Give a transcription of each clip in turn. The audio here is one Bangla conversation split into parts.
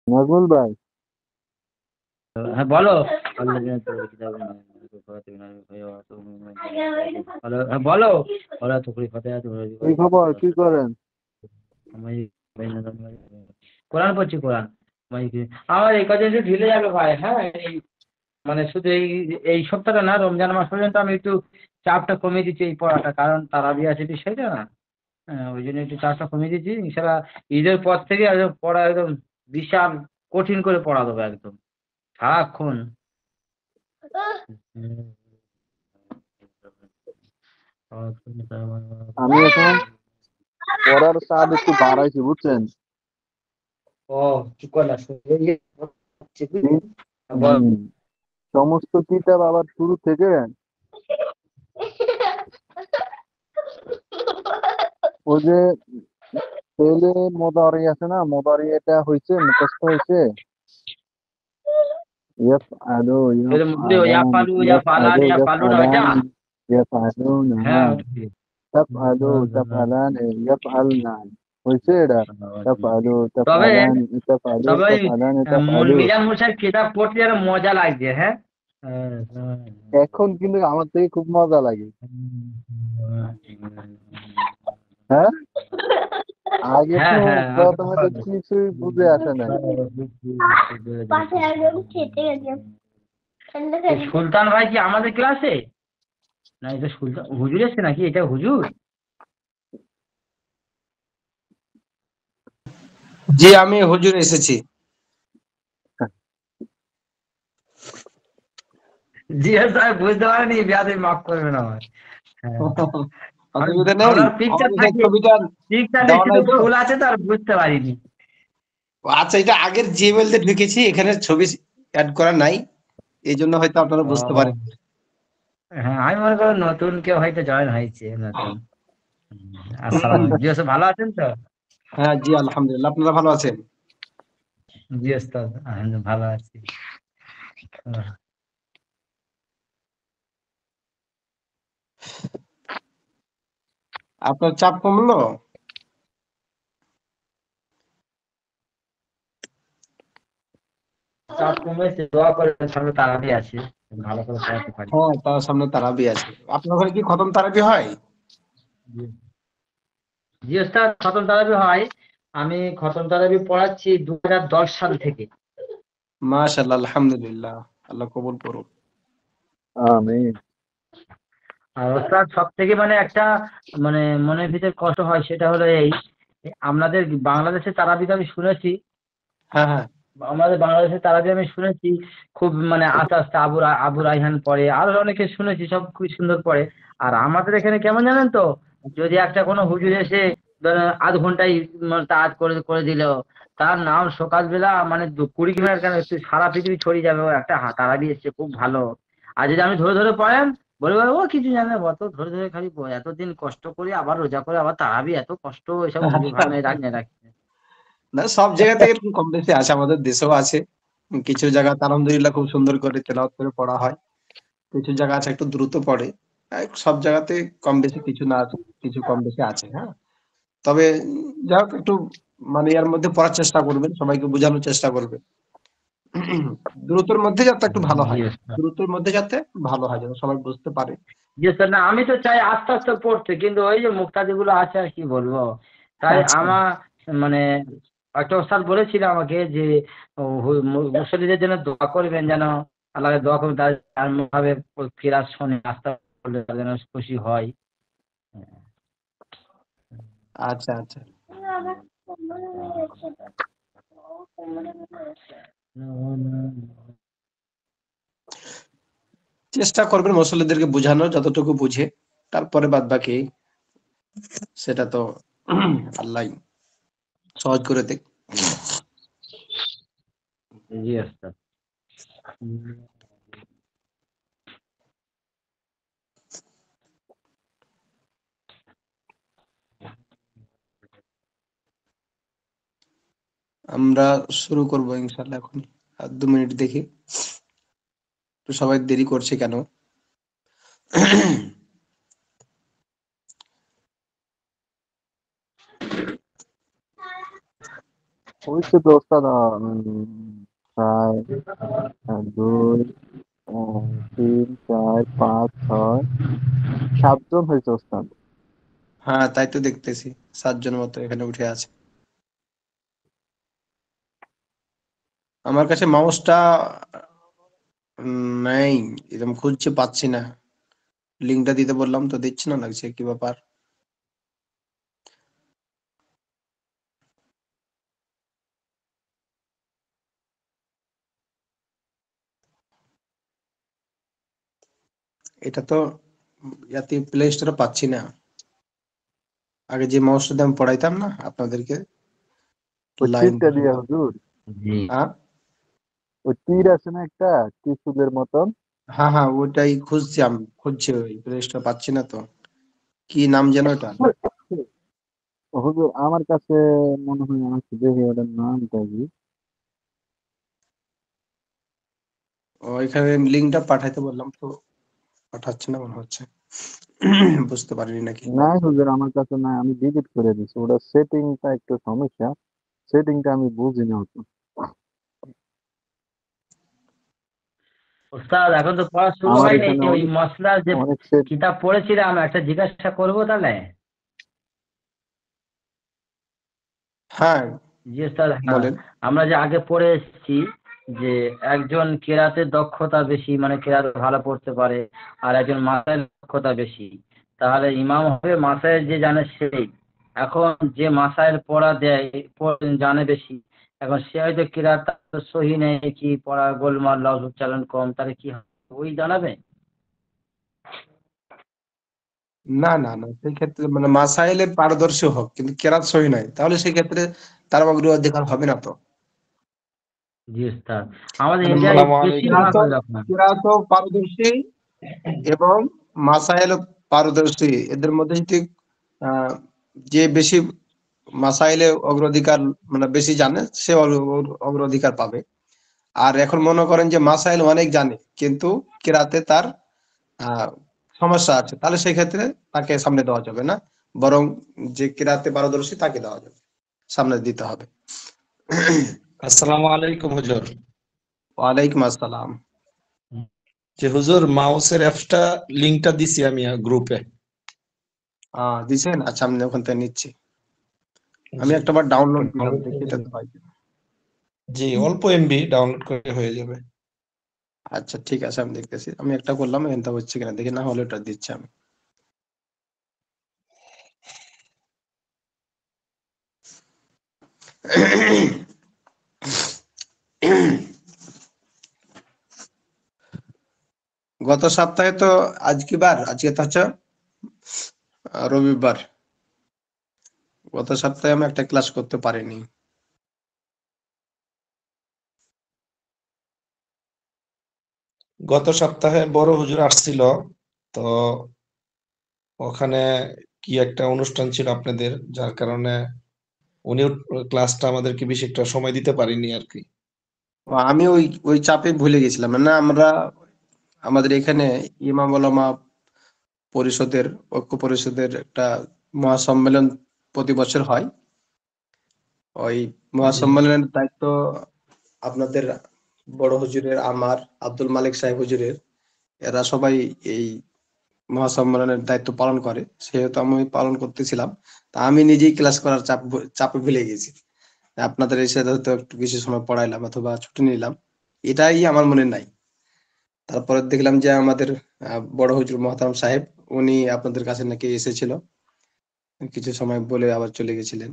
নাজমুল ভাই, হ্যাঁ বলো। হ্যাঁ বলো। বলো তো কুড়ি ফাতে কি খবর? কি করেন? কোরআন পড়ছি কোরআন। আমার এই কদিন একটু ঢিলে যাবে ভাই, হ্যাঁ মানে শুধু এই সপ্তাহটা না, রমজান মাস পর্যন্ত আমি একটু চাপটা কমিয়ে দিচ্ছি এই পড়াটা, কারণ তারাবি আছে বিষয়টা না। হ্যাঁ, ওই জন্য একটু চাপটা কমিয়ে দিচ্ছি। ইনশাল্লাহ ঈদের পর থেকে একদম পড়া একদম বিশাল কঠিন করে পড়া দেবো একদম সারাক্ষণ। আমি এখন পড়ার চাপ একটু বাড়াইছি, বুঝছেন? ও কি করলা তিন- হুম, সমস্ত কিতাব আবার শুরু থেকে। ওই যে পেলে মোদারি আছে না, মোদারি এটা হয়েছে, মুখস্থ হয়েছে। ইয়াফ আলু ইয়াফ ইয়া আলান পালু ইয়া ইয়াফ পালান আলু ইয়া ইয়াফ পালু না ওইটা। আলান ইয়াফ আলু না। হ্যাঁ ওটাই। তাফ আলু তাফ আলান ইয়াফ আল না, হয়েছে এটা। তাফ আলু তাফ তবে আলান তাফ আলু তবে ওই, তাফ আলান তাফ আলু। মিজান মশাই কিতাব পড়তে যেন মজা লাগছে, হ্যাঁ। এখন কিন্তু আমার থেকে খুব মজা লাগে। হ্যাঁ, আগে হ্যাঁ তো হ্যাঁ প্রথমে তো কিছুই বুঝে আসে নাই। সুলতান ভাই কি আমাদের ক্লাসে? না এটা সুলতান হুজুর এসছে নাকি, এটা হুজুর? জি, আমি হুজুর এসেছি। জি হ্যাঁ সাহেব, বুঝতে পারিনি, বিয়াদবি মাফ করবেন আমার। হ্যাঁ অসুবিধা নেই। আমরা পিকচার আমাদের সেই থাকে, ছবিটা পিকচার দেওয়া শুধু নাই তো। ফুল আছে তো আর বুঝতে পারিনি। আচ্ছা, এটা আগের জিমেইল তে ঢুকেছি, এখানে ছবি অ্যাড করা নাই, এই জন্য হয়তো আপনারা বুঝতে পারেন। ও হ্যাঁ, আমি মনে করো নতুন কেউ হয়তো জয়েন হয়েছে নতুন। আসসালাম আলাইকুম, জি ওস্তাদ ভালো আছেন তো? হ্যাঁ জি, আলহামদুলিল্লাহ। আপনারা ভালো আছেন? জি ওস্তাদ আলহামদুলিল্লাহ ভালো আছি। আপনার চাপ কমলো? চাপ কমেছে, দোয়া করে সামনে তাড়াতাড়ি আছে, ভালো করে পড়াতে পারি। হ্যাঁ, তার সামনে তারাবি আছে। আপনার ঘরে কি খতম তারাবি হয়? জি জি ওস্তাদ, খতম তারাবি হয়। আমি খতম তারাবি পড়াচ্ছি 2010 সাল থেকে। মাশাআল্লাহ, আলহামদুলিল্লাহ। আল্লাহ কবুল করুন। আমিন। আর ওস্তাদ সব থেকে মানে একটা মানে মনের ভিতর কষ্ট হয়, সেটা হলো এই, আপনাদের বাংলাদেশে তারাবি আমি শুনেছি, হ্যাঁ, হ্যাঁ। আমাদের বাংলাদেশের তারাবি আমি শুনেছি খুব মানে আস্তে আস্তে আবু রায়হান পড়ে, আরো অনেকে শুনেছি সব খুব সুন্দর পড়ে। আর আমাদের এখানে কেমন জানেন তো, যদি একটা কোনো হুজুর এসে ধরেন আধ ঘন্টায় তাজ করে করে দিল, তার নাম সকালবেলা মানে 20 মিনিট কেন একটু সারা পৃথিবী ছড়িয়ে যাবে, ও একটা তারাবি এসছে খুব ভালো। আর যদি আমি ধরে ধরে পড়েন, বলবো ও কিছু জানে না, অত ধরে ধরে খালি এতদিন কষ্ট করে আবার রোজা করে আবার তারাবি এত কষ্ট, এসব হুজুর আচ্ছা, ভাবনা আচ্ছা। রাখলে রাখি। না, সব জায়গাতে এরকম কম বেশি আছে, আমাদের দেশেও আছে। কিছু জায়গাতে আলহামদুলিল্লাহ খুব সুন্দর করে তেলাওয়াত করে পড়া হয়। কিছু জায়গা আছে একটু দ্রুত পড়ে। সব জায়গাতে কম বেশি কিছু না কিছু কম বেশি আছে, হ্যাঁ। তবে যাই হোক, একটু মানে এর মধ্যে পড়ার চেষ্টা করবেন, সবাইকে বোঝানোর চেষ্টা করবেন। দ্রুতর মধ্যে যাতে একটু ভালো জি হয়। স্যার। দ্রুতর মধ্যে যাতে ভালো হয়, যেন সবাই বুঝতে পারে। জি স্যার, না আমি তো চাই আস্তে আস্তে পড়তে, কিন্তু ওই যে মুক্তাদি গুলো আছে আর কি বলবো। তাই আচ্ছা, আমার মানে একটা ওস্তাদ বলেছিল আমাকে যে মুসল্লিদের জন্য দোয়া করবেন, যেন আল্লাহকে দোয়া করবেন তার ভাবে ফিরাজ শোনে আস্তে করলে তারা যেন খুশি হয়। আচ্ছা, আচ্ছা। চেষ্টা করবেন মুসল্লিদেরকে বোঝানোর যতটুকু বুঝে। তারপরে বাদ বাকি সেটা তো আল্লাহ সহজ করে দেখ। জি ওস্তাদ। আমরা শুরু করবো ইনশাল্লাহ এখনই। আর 2 মিনিট দেখি, তো সবাই দেরি করছে কেন? হয়েছে তো ওস্তাদ, প্রায় 2, 3, 4, 5, 6, 7 জন হয়েছে ওস্তাদ। হ্যাঁ, তাই তো দেখতেছি 7 জন মতো এখানে উঠে আছে। আমার কাছে মাউসটা নেই, এরকম খুঁজছে পাচ্ছি না। লিঙ্কটা দিতে বললাম তো দিচ্ছে না, লাগছে কি ব্যাপার। এটা তো ইয়াতে প্লে স্টোরে পাচ্ছি না। আগে যে মাউসটা দিয়ে আমি পড়াইতাম না আপনাদেরকে, ওই লাইন তীরটা দিয়া হুজুর, জি। হ্যাঁ ওই তীর আছে না একটা ত্রিশূলের মতন। হ্যাঁ হ্যাঁ, ওটাই খুঁজছি, আমি খুঁজছি ওই প্লে স্টোরে পাচ্ছি না তো। কি নাম যেন এটা? হুজুর আমার কাছে মনে হয় আছে, দেখি ওটার নামটা কি। ওইখানে লিঙ্কটা পাঠাইতে বললাম তো, পাঠাচ্ছে না মনে হচ্ছে। বুঝতে পারিনি নাকি। নাই হুজুর, আমার কাছে নাই, আমি ডিলিট করে দিছি। ওটা সেটিংটা একটু সমস্যা, সেটিংটা আমি বুঝি না অত। ওস্তাদ এখন তো পড়া শুরু আমার হয়নি, এখানে ওই অনেক মশলার যে অনেক সেট। কিতাব পড়েছিলাম একটা জিজ্ঞাসা করবো তাহলে? হ্যাঁ, জি ওস্তাদ, হ্যাঁ। বলেন। আমরা যে আগে পড়ে এসেছি যে একজন কেরাতে দক্ষতা বেশি, মানে কেরাত ভালো পড়তে পারে, আর একজন মাসায়ের দক্ষতা বেশি, তাহলে ইমাম হবে মাসায়ের যে জানে সেই। এখন যে মাসায়ের পড়া দেয়, জানে বেশি, এখন সে হয়তো কেরাত সহি নেই, কি পড়া গোলমাল লফজ উচ্চারণ কম, তাহলে কি হবে? ওই জানাবে। না না না, সেই ক্ষেত্রে মানে মাসাইলে পারদর্শী হোক কিন্তু কেরাত সহি নাই, তাহলে সেই ক্ষেত্রে তার অগ্রাধিকার হবে না তো। জি ওস্তাদ, আমাদের মানে এরিয়ায় আসসালামু আলাইকুম। বেশিরভাগ কেরাতও ওই রকম। কেরাতও পারদর্শী এবং মাসাইলও পারদর্শী, এদের মধ্যে যদি আহ, যে বেশি মাসাইলে অগ্রাধিকার মানে বেশি জানে সে অগ্রাধিকার পাবে। আর এখন মনে করেন যে মাসাইল অনেক জানে কিন্তু কেরাতে তার আহ সমস্যা আছে, তাহলে সেই ক্ষেত্রে তাকে সামনে দেওয়া যাবে না, বরং যে কেরাতে পারদর্শী তাকে দেওয়া যাবে, সামনে দিতে হবে। আসসালামু আলাইকুম হুজুর। ওয়ালাইকুম আসসালাম। যে হুজুর মাউসের অ্যাপসটা লিংকটা দিছি আমি গ্রুপে। দিছেন? আচ্ছা, আমি ওখান থেকে নিচ্ছি। আমি জি, একটাবার ডাউনলোড দিলাম, ডাউনলোড দেখি করে এটা নিন। তো হয় কিনা। জি, অল্প এমবি ডাউনলোড করে হয়ে যাবে। আচ্ছা ঠিক আছে, আমি দেখতেছি। আমি একটা করলাম, এখানটা হচ্ছে কিনা দেখি, না হলে ওটা দিচ্ছি আমি। গত সপ্তাহে তো, আজকে বার, আজকে তো হচ্ছে রবিবার। গত সপ্তাহে আমি একটা ক্লাস করতে পারিনি। গত সপ্তাহে বড় হুজুর আসছিল, তো ওখানে কি একটা অনুষ্ঠান ছিল আপনাদের, যার কারণে উনি ক্লাসটা আমাদেরকে বেশি একটা সময় দিতে পারেনি আর কি। আমি ওই ওই চাপে ভুলে গেছিলাম। না, আমরা আমাদের এখানে ইমাম ওলামা পরিষদের, ঐক্য পরিষদের একটা মহাসম্মেলন প্রতি বছর হয়। ওই জি, মহাসম্মেলনের দায়িত্ব আপনাদের বড় হুজুরের, আমার, আব্দুল মালিক সাহেব হুজুরের, এরা সবাই এই মহাসম্মেলনের দায়িত্ব পালন করে, সেহেতু আমি পালন করতেছিলাম। তা আমি নিজেই ক্লাস করার চাপে ভুলে গেছি। আপনাদের এসে হয়তো একটু কিছু সময় পড়াইলাম অথবা ছুটি নিলাম, এটাই আমার মনে নাই। তারপরে দেখলাম যে আমাদের বড় হুজুর মহতারাম সাহেব, উনি আপনাদের কাছে নাকি এসেছিল, কিছু সময় বলে আবার চলে গেছিলেন।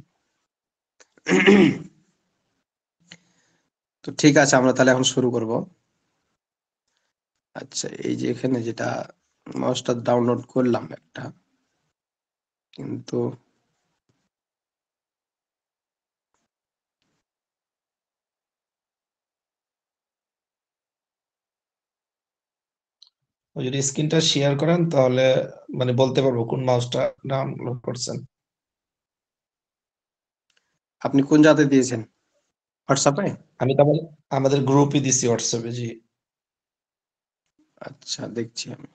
তো ঠিক আছে, আমরা তাহলে এখন শুরু করব। আচ্ছা, এই যে এখানে যেটা মাউসটা ডাউনলোড করলাম একটা, কিন্তু যদি স্ক্রিনটা শেয়ার করেন তাহলে মানে বলতে পারবো কোন মাউসটা ডাউনলোড করছেন। আপনি কোন জাতে দিয়েছেন? হোয়াটসঅ্যাপে? আমি তো আমাদের গ্রুপই দিছি হোয়াটসঅ্যাপে। জি, আচ্ছা, দেখছি আমি।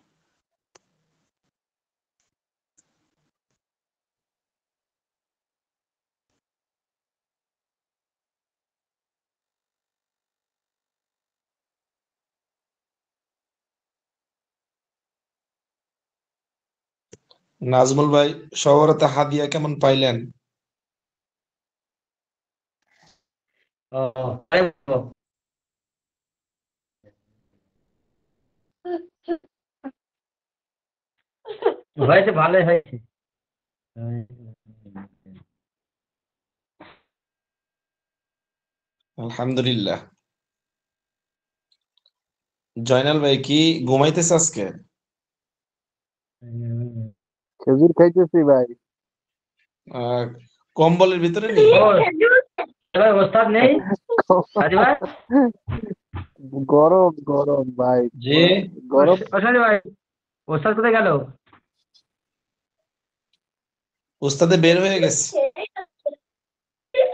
নাজমুল ভাই, শহরেতে হাদিয়া কেমন পাইলেন? ও, আরে বাবা। হয়েছে, ভালোই হয়েছে। আলহামদুলিল্লাহ। জয়নাল ভাই কি ঘুমাইতেছে আজকে? খেজুর খাইতেছি ভাই। আহ, কম্বলের ভিতরে নি? ও, এবার ওস্তাদ নেই সাজি ভাই? গরম গরম ভাই, যে গরম। সাজি ভাই, ওস্তাদ কোথায় গেল? উস্তাদে বের হয়ে গেছে।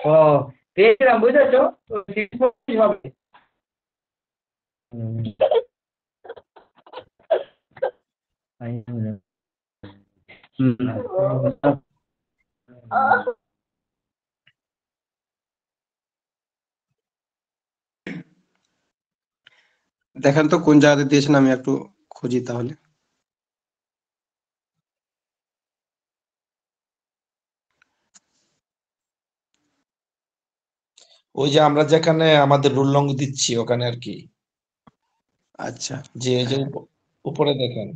ও, পেয়েছিলাম, বুঝেছো তো, 6 হবে। হুম। দেখেন তো কোন জায়গাতে দিয়েছেন, আমি একটু খুঁজি তাহলে। ওই যে আমরা যেখানে আমাদের রুল লং দিচ্ছি ওখানে আর কি, আচ্ছা, যে এই যে উপরে দেখেন,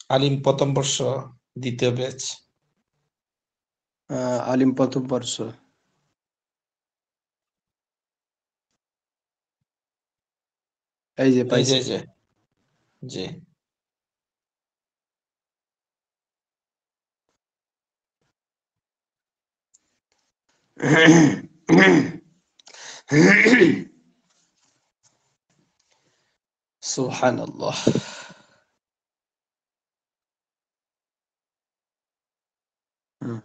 আলিম প্রথম বর্ষ, দ্বিতীয় ব্যাচ। আলিম প্রথম বর্ষ। এই যে এই যে পাইছি। এই যে জি। সুবহানাল্লাহ। হুম,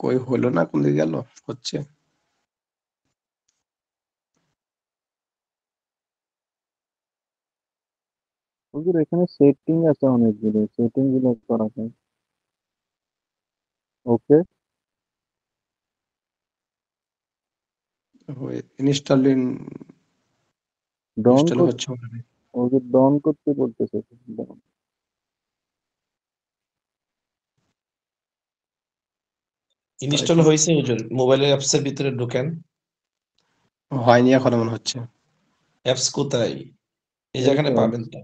কই হলো না, কোন দিকে গেল? হচ্ছে। হুজুর এখানে সেটিং আছে অনেকগুলো, সেটিং গুলো করা যায়। ওকে, ইনস্টলিং ডন ইনস্টল করতে, হচ্ছে মনে হয়। ওকে ডন করতে বলতেছে। Dawn। তো ইনস্টল এখন হয়েছে হুজুর, মোবাইলের অ্যাপস এর ভিতরে ঢুকেন। হয়নি, এখন মনে হচ্ছে। অ্যাপস কোথায়? এই এই যেখানে তো পাবেন তো।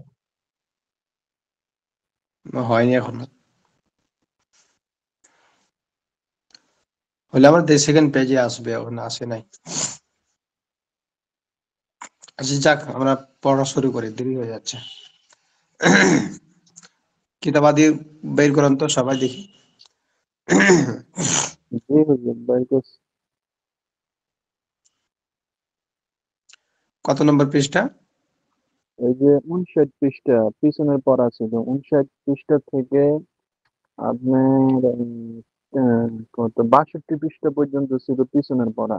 হয়নি এখনো। হলে আমার সেকেন্ড পেজে আসবে, ওখানে আসে নাই। আচ্ছা যাক, আমরা পড়া শুরু করি, দেরি হয়ে যাচ্ছে। কিতাবাদি বের করেন তো সবাই দেখি। জি হুজুর বাই করছি। কত নম্বর পৃষ্ঠা? এই যে 59 পৃষ্ঠা পিছনের পড়া ছিল, 59 পৃষ্ঠা থেকে আপনার কত 62 পৃষ্ঠা পর্যন্ত ছিল পিছনের পড়া।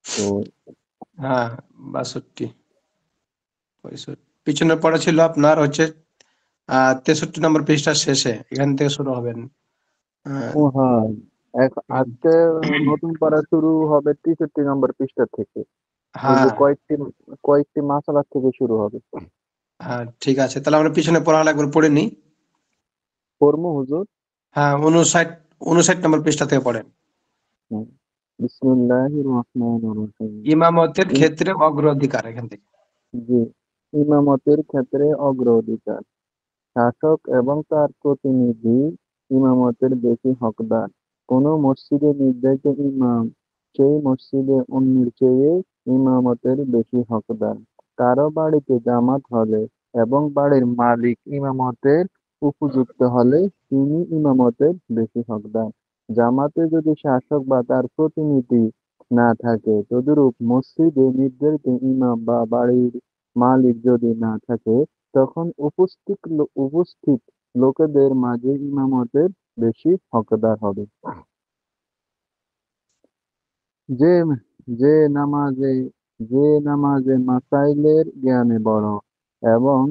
তো হ্যাঁ, 62, 65। পিছনে পড়া ছিল আপনার হচ্ছে 63 নম্বর পৃষ্ঠার শেষে, এখান থেকে শুরু হবেন। আহ, ও হ্যাঁ, আজকে নতুন পড়া শুরু হবে 63 নম্বর পৃষ্ঠা থেকে। ওই যে হ্যাঁ, কয়েকটি কয়েকটি মাসালা থেকে শুরু হবে। হ্যাঁ, ঠিক আছে, তাহলে আমরা পিছনে পড়াটা একবার পড়ে নিই। পড়বো হুজুর। হ্যাঁ, 59, 59 নম্বর পৃষ্ঠা থেকে পড়েন। হুম। বিসমিল্লাহির রহমানির রহিম। ইমামতের ইম- ক্ষেত্রে অগ্রাধিকার, এখান থেকে। জি, ইমামতের ক্ষেত্রে অগ্রাধিকার। শাসক এবং তার প্রতিনিধি ইমামতের বেশি হকদার। কোনো মসজিদে নির্ধারিত ইমাম সেই মসজিদে অন্যের চেয়ে ইমামতের বেশি হকদার। কারো বাড়িতে জামাত হলে এবং বাড়ির মালিক ইমামতের উপযুক্ত হলে তিনি ইমামতের বেশি হকদার। জামাতে যদি শাসক বা তার প্রতিনিধি না থাকে, তদুরূপ মসজিদে নির্ধারিত ইমাম বা বাড়ির মালিক যদি না থাকে, তখন উপস্থিত লোকেদের মাঝে ইমামতের বেশি হকদার হবে। যে যে নামাজে যে নামাজে মাসাইলের জ্ঞানে বড় এবং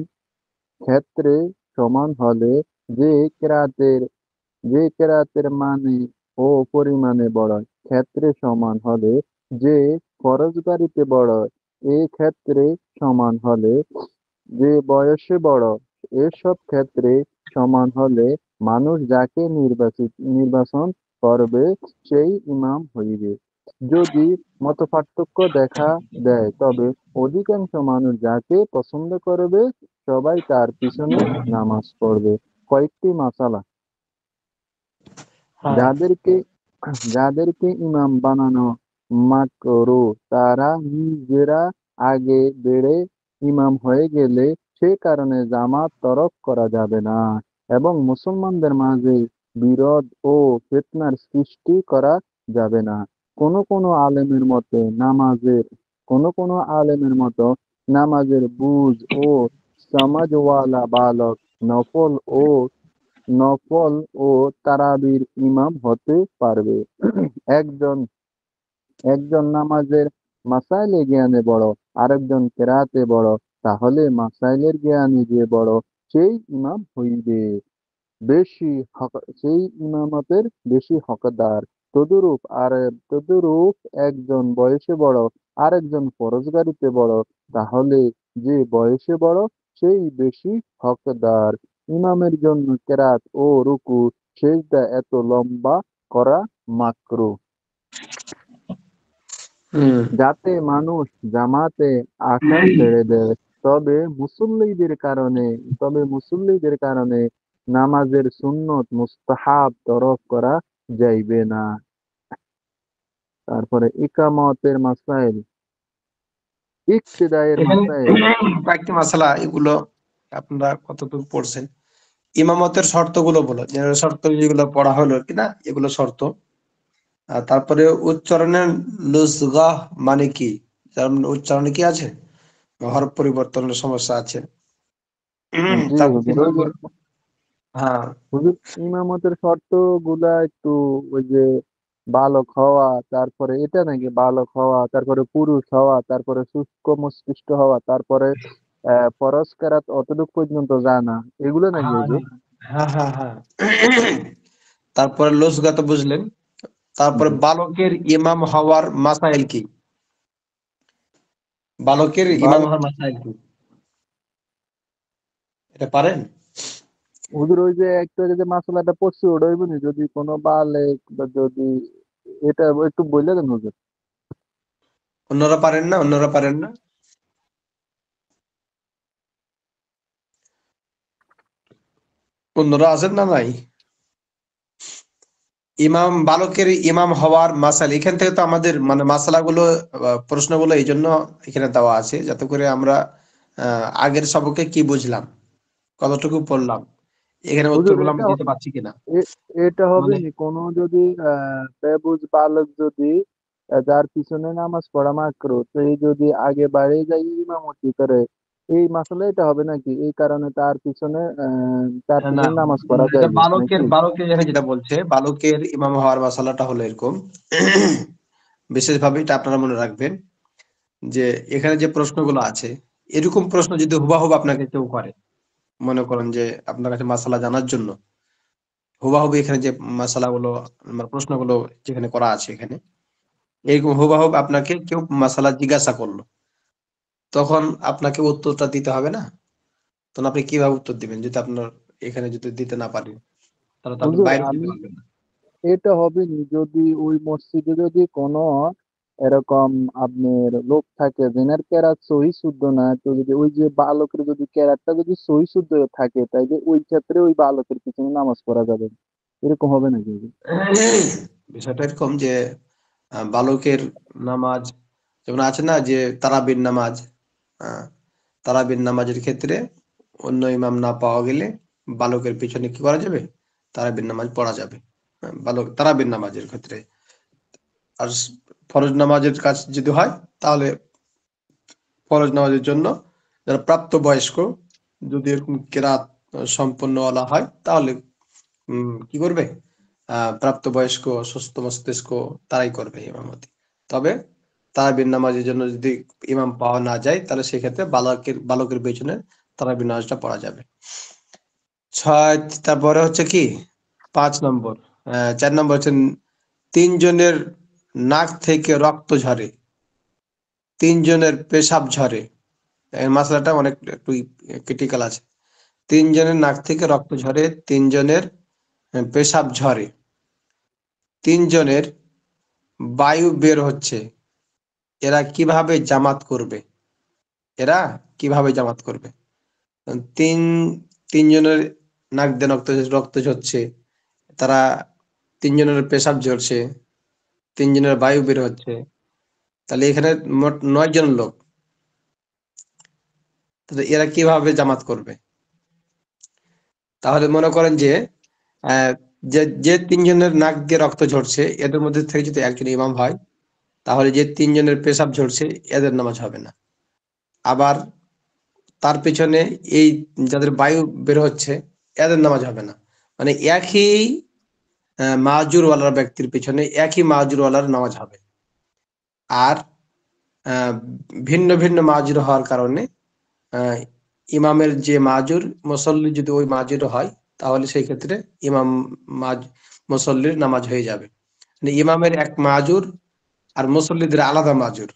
ক্ষেত্রে সমান হলে যে কেরাতের মানে ও পরিমাণে বড়, ক্ষেত্রে সমান হলে যে ফরজগারিতে বড়, এ ক্ষেত্রে সমান হলে যে বয়সে বড়, এসব ক্ষেত্রে সমান হলে মানুষ যাকে নির্বাচন করবে সেই ইমাম হইবে। যদি মতপার্থক্য দেখা দেয় তবে অধিকাংশ মানুষ যাকে পছন্দ করবে সবাই তার পিছনে নামাজ পড়বে। কয়েকটি মাসালা হ্যাঁ, যাদেরকে যাদেরকে ইমাম বানানো মাকরুহ তারা নিজেরা আগে বেড়ে ইমাম হয়ে গেলে সে কারণে জামাত তরক করা যাবে না এবং মুসলমানদের মাঝে বিরোধ ও ফিতনার সৃষ্টি করা যাবে না। কোনো কোনো আলেমের মতে নামাজের বুঝ ও সমাজওয়ালা বালক নফল ও নফল ও তারাবির ইমাম হতে পারবে। একজন একজন নামাজের মাসাইলে জ্ঞানে বড়, আরেকজন কেরাতে বড়, তাহলে মাসাইলের জ্ঞানে যে বড় সেই ইমাম হইবে, সেই ইমামতের বেশি হকদার। তদুরূপ একজন বয়সে বড় আরেকজন ফরজগারিতে বড়, তাহলে যে বয়সে বড় সেই বেশি হকদার। ইমামের জন্য কেরাত ও রুকু সেজদা এত লম্বা করা মাকরুহ হুম, যাতে মানুষ জামাতে আসা ছেড়ে দেয়। তবে মুসল্লিদের কারণে নামাজের সুন্নত মুস্তাহাব তরক করা যাইবে না। তারপরে ইকামতের মাসাইল, ইক্তেদায়ের এখানে মাসাইল। কয়েকটি মাসালা, এগুলো আপনারা কতটুকু পড়ছেন? ইমামতের শর্তগুলো বলো, যে শর্ত যেগুলো পড়া হলো কিনা, এগুলো শর্ত। আর তারপরে উচ্চারণের লুসগাহ মানে কি, যার মানে উচ্চারণে কি আছে, হরফ পরিবর্তনের সমস্যা আছে। জি তারপর হুজুর, 3 নম্বর, হ্যাঁ, হুজুর ইমামতের শর্ত গুলা একটু ওই যে বালক হওয়া, তারপরে এটা নাকি বালক হওয়া, তারপরে পুরুষ হওয়া, তারপরে শুষ্ক মস্তিষ্ক হওয়া, তারপরে ফরজ কেরাত অতটুকু পর্যন্ত জানা, এগুলো নাকি হ্যাঁ, হুজুর? হ্যাঁ, হ্যাঁ, হ্যাঁ। তারপরে লুসগা তো বুঝলেন। তারপরে জি। বালকের ইমাম হওয়ার মাসাইল কি, বালকের ইমাম বাল হওয়ার মাসাইল কি, এটা পারেন? হুজুর ওই যে একটা যে মাসালাটা পড়ছি ওটা হইব নি, যদি কোনো বালেক বা যদি এটা একটু বললে দেন হুজুর। অন্যরা পারেন না, অন্যরা পারেন না? অন্যরা আছেন না নাই? বালকের ইমাম হওয়ার মাসাল, এখান থেকে তো আমাদের মানে মাসালাগুলো, প্রশ্নগুলো এই জন্য এখানে দেওয়া আছে, যাতে করে আমরা আগের সবকে কি বুঝলাম, কতটুকু পড়লাম, এখানে হুজুর উত্তরগুলো আমরা দিতে পারছি কিনা। এটা হবে মানে নি কোনো যদি বেবুজ বালক যদি যার পিছনে নামাজ পড়া মাকরু, তো এই যদি আগে বাইরে যাই ইমামতি করে, এই মাসালা এটা হবে নাকি, এই কারণে তার না, পিছনে নামাজ পড়া এটা যাইবে নাকি? বালকের এখানে যেটা বলছে, বালকের ইমাম হওয়ার মাসালাটা হলো এরকম। বিশেষভাবে এটা আপনারা মনে রাখবেন, যে এখানে যে প্রশ্নগুলো আছে, এরকম প্রশ্ন যদি হুবাহুব আপনাকে কেউ করে, মনে করেন যে আপনার কাছে মাসালা জানার জন্য হুবাহুব এখানে যে মাসালাগুলো, মানে প্রশ্নগুলো যেখানে করা আছে এখানে, এরকম হুবাহুব আপনাকে কেউ মাসালা জিজ্ঞাসা করলো, তখন আপনাকে উত্তরটা দিতে হবে না? তখন আপনি কিভাবে উত্তর দিবেন যদি আপনার এখানে যদি দিতে না পারেন, তাহলে তো আপনি হুজুর বাইরেও দিতে আমি পারবেন না। এটা হবে নি যদি ওই মসজিদে যদি কোনো এরকম আপনার লোক থাকে যেনার কেরাত সহি শুদ্ধ না, তো যদি ওই যে বালকের যদি কেরাতটা যদি সহি শুদ্ধ থাকে তাইলে ওই ক্ষেত্রে ওই বালকের পিছনে নামাজ পড়া যাবে, এরকম হবে নাকি হুজুর? বিষয়টা এরকম যে বালকের নামাজ, যেমন আছে না যে তারাবির নামাজ, আহ, তারাবির নামাজের ক্ষেত্রে অন্য ইমাম না পাওয়া গেলে বালকের পিছনে কি করা যাবে, তারাবির নামাজ পড়া যাবে। বালক তারাবির নামাজের ক্ষেত্রে। আর ফরজ নামাজের কাজ যদি হয়, তাহলে ফরজ নামাজের জন্য যারা প্রাপ্তবয়স্ক, যদি এরকম কেরাত সম্পন্নওয়ালা হয়, তাহলে কি করবে, প্রাপ্তবয়স্ক সুস্থ মস্তিষ্ক তারাই করবে ইমামতি। তবে তারাবির নামাজের জন্য যদি ইমাম পাওয়া না যায়, তাহলে সেক্ষেত্রে বালকের পেছনে তারাবির নামাজটা পড়া যাবে। তারপরে হচ্ছে কি 5 নম্বর, 4 নম্বর হচ্ছে 3 জনের নাক থেকে রক্ত ঝরে, 3 জনের পেশাব ঝরে। এই মশলাটা অনেক একটু ক্রিটিক্যাল আছে। 3 জনের নাক থেকে রক্ত ঝরে, 3 জনের পেশাব ঝরে, 3 জনের বায়ু বের হচ্ছে, এরা কিভাবে জামাত করবে? এরা কিভাবে জামাত করবে? তিন 3 জনের নাক দিয়ে রক্ত ঝরছে, তারা 3 জনের পেশাব ঝরছে, 3 জনের বায়ু বের হচ্ছে, তাহলে এখানে মোট 9 জন লোক, তাহলে এরা কিভাবে জামাত করবে? তাহলে মনে করেন যে আহ, যে যে 3 জনের নাক দিয়ে রক্ত ঝরছে, এদের মধ্যে থেকে যদি একজন ইমাম হয়, তাহলে যে 3 জনের পেশাব ঝরছে এদের নামাজ হবে না। আবার তার পেছনে এই যাদের বায়ু বের হচ্ছে এদের নামাজ হবে না। মানে একই মাহজুরওয়ালার ব্যক্তির পিছনে একই মাহজুরওয়ালার নামাজ হবে। আর আহ, ভিন্ন ভিন্ন মাহজুর হওয়ার কারণে আহ, ইমামের যে মাজুর মুসল্লি যদি ওই মাজুর হয়, তাহলে সেই ক্ষেত্রে ইমাম মুসল্লির নামাজ হয়ে যাবে। মানে ইমামের এক মাজুর আর মুসল্লিদের আলাদা মাজুর,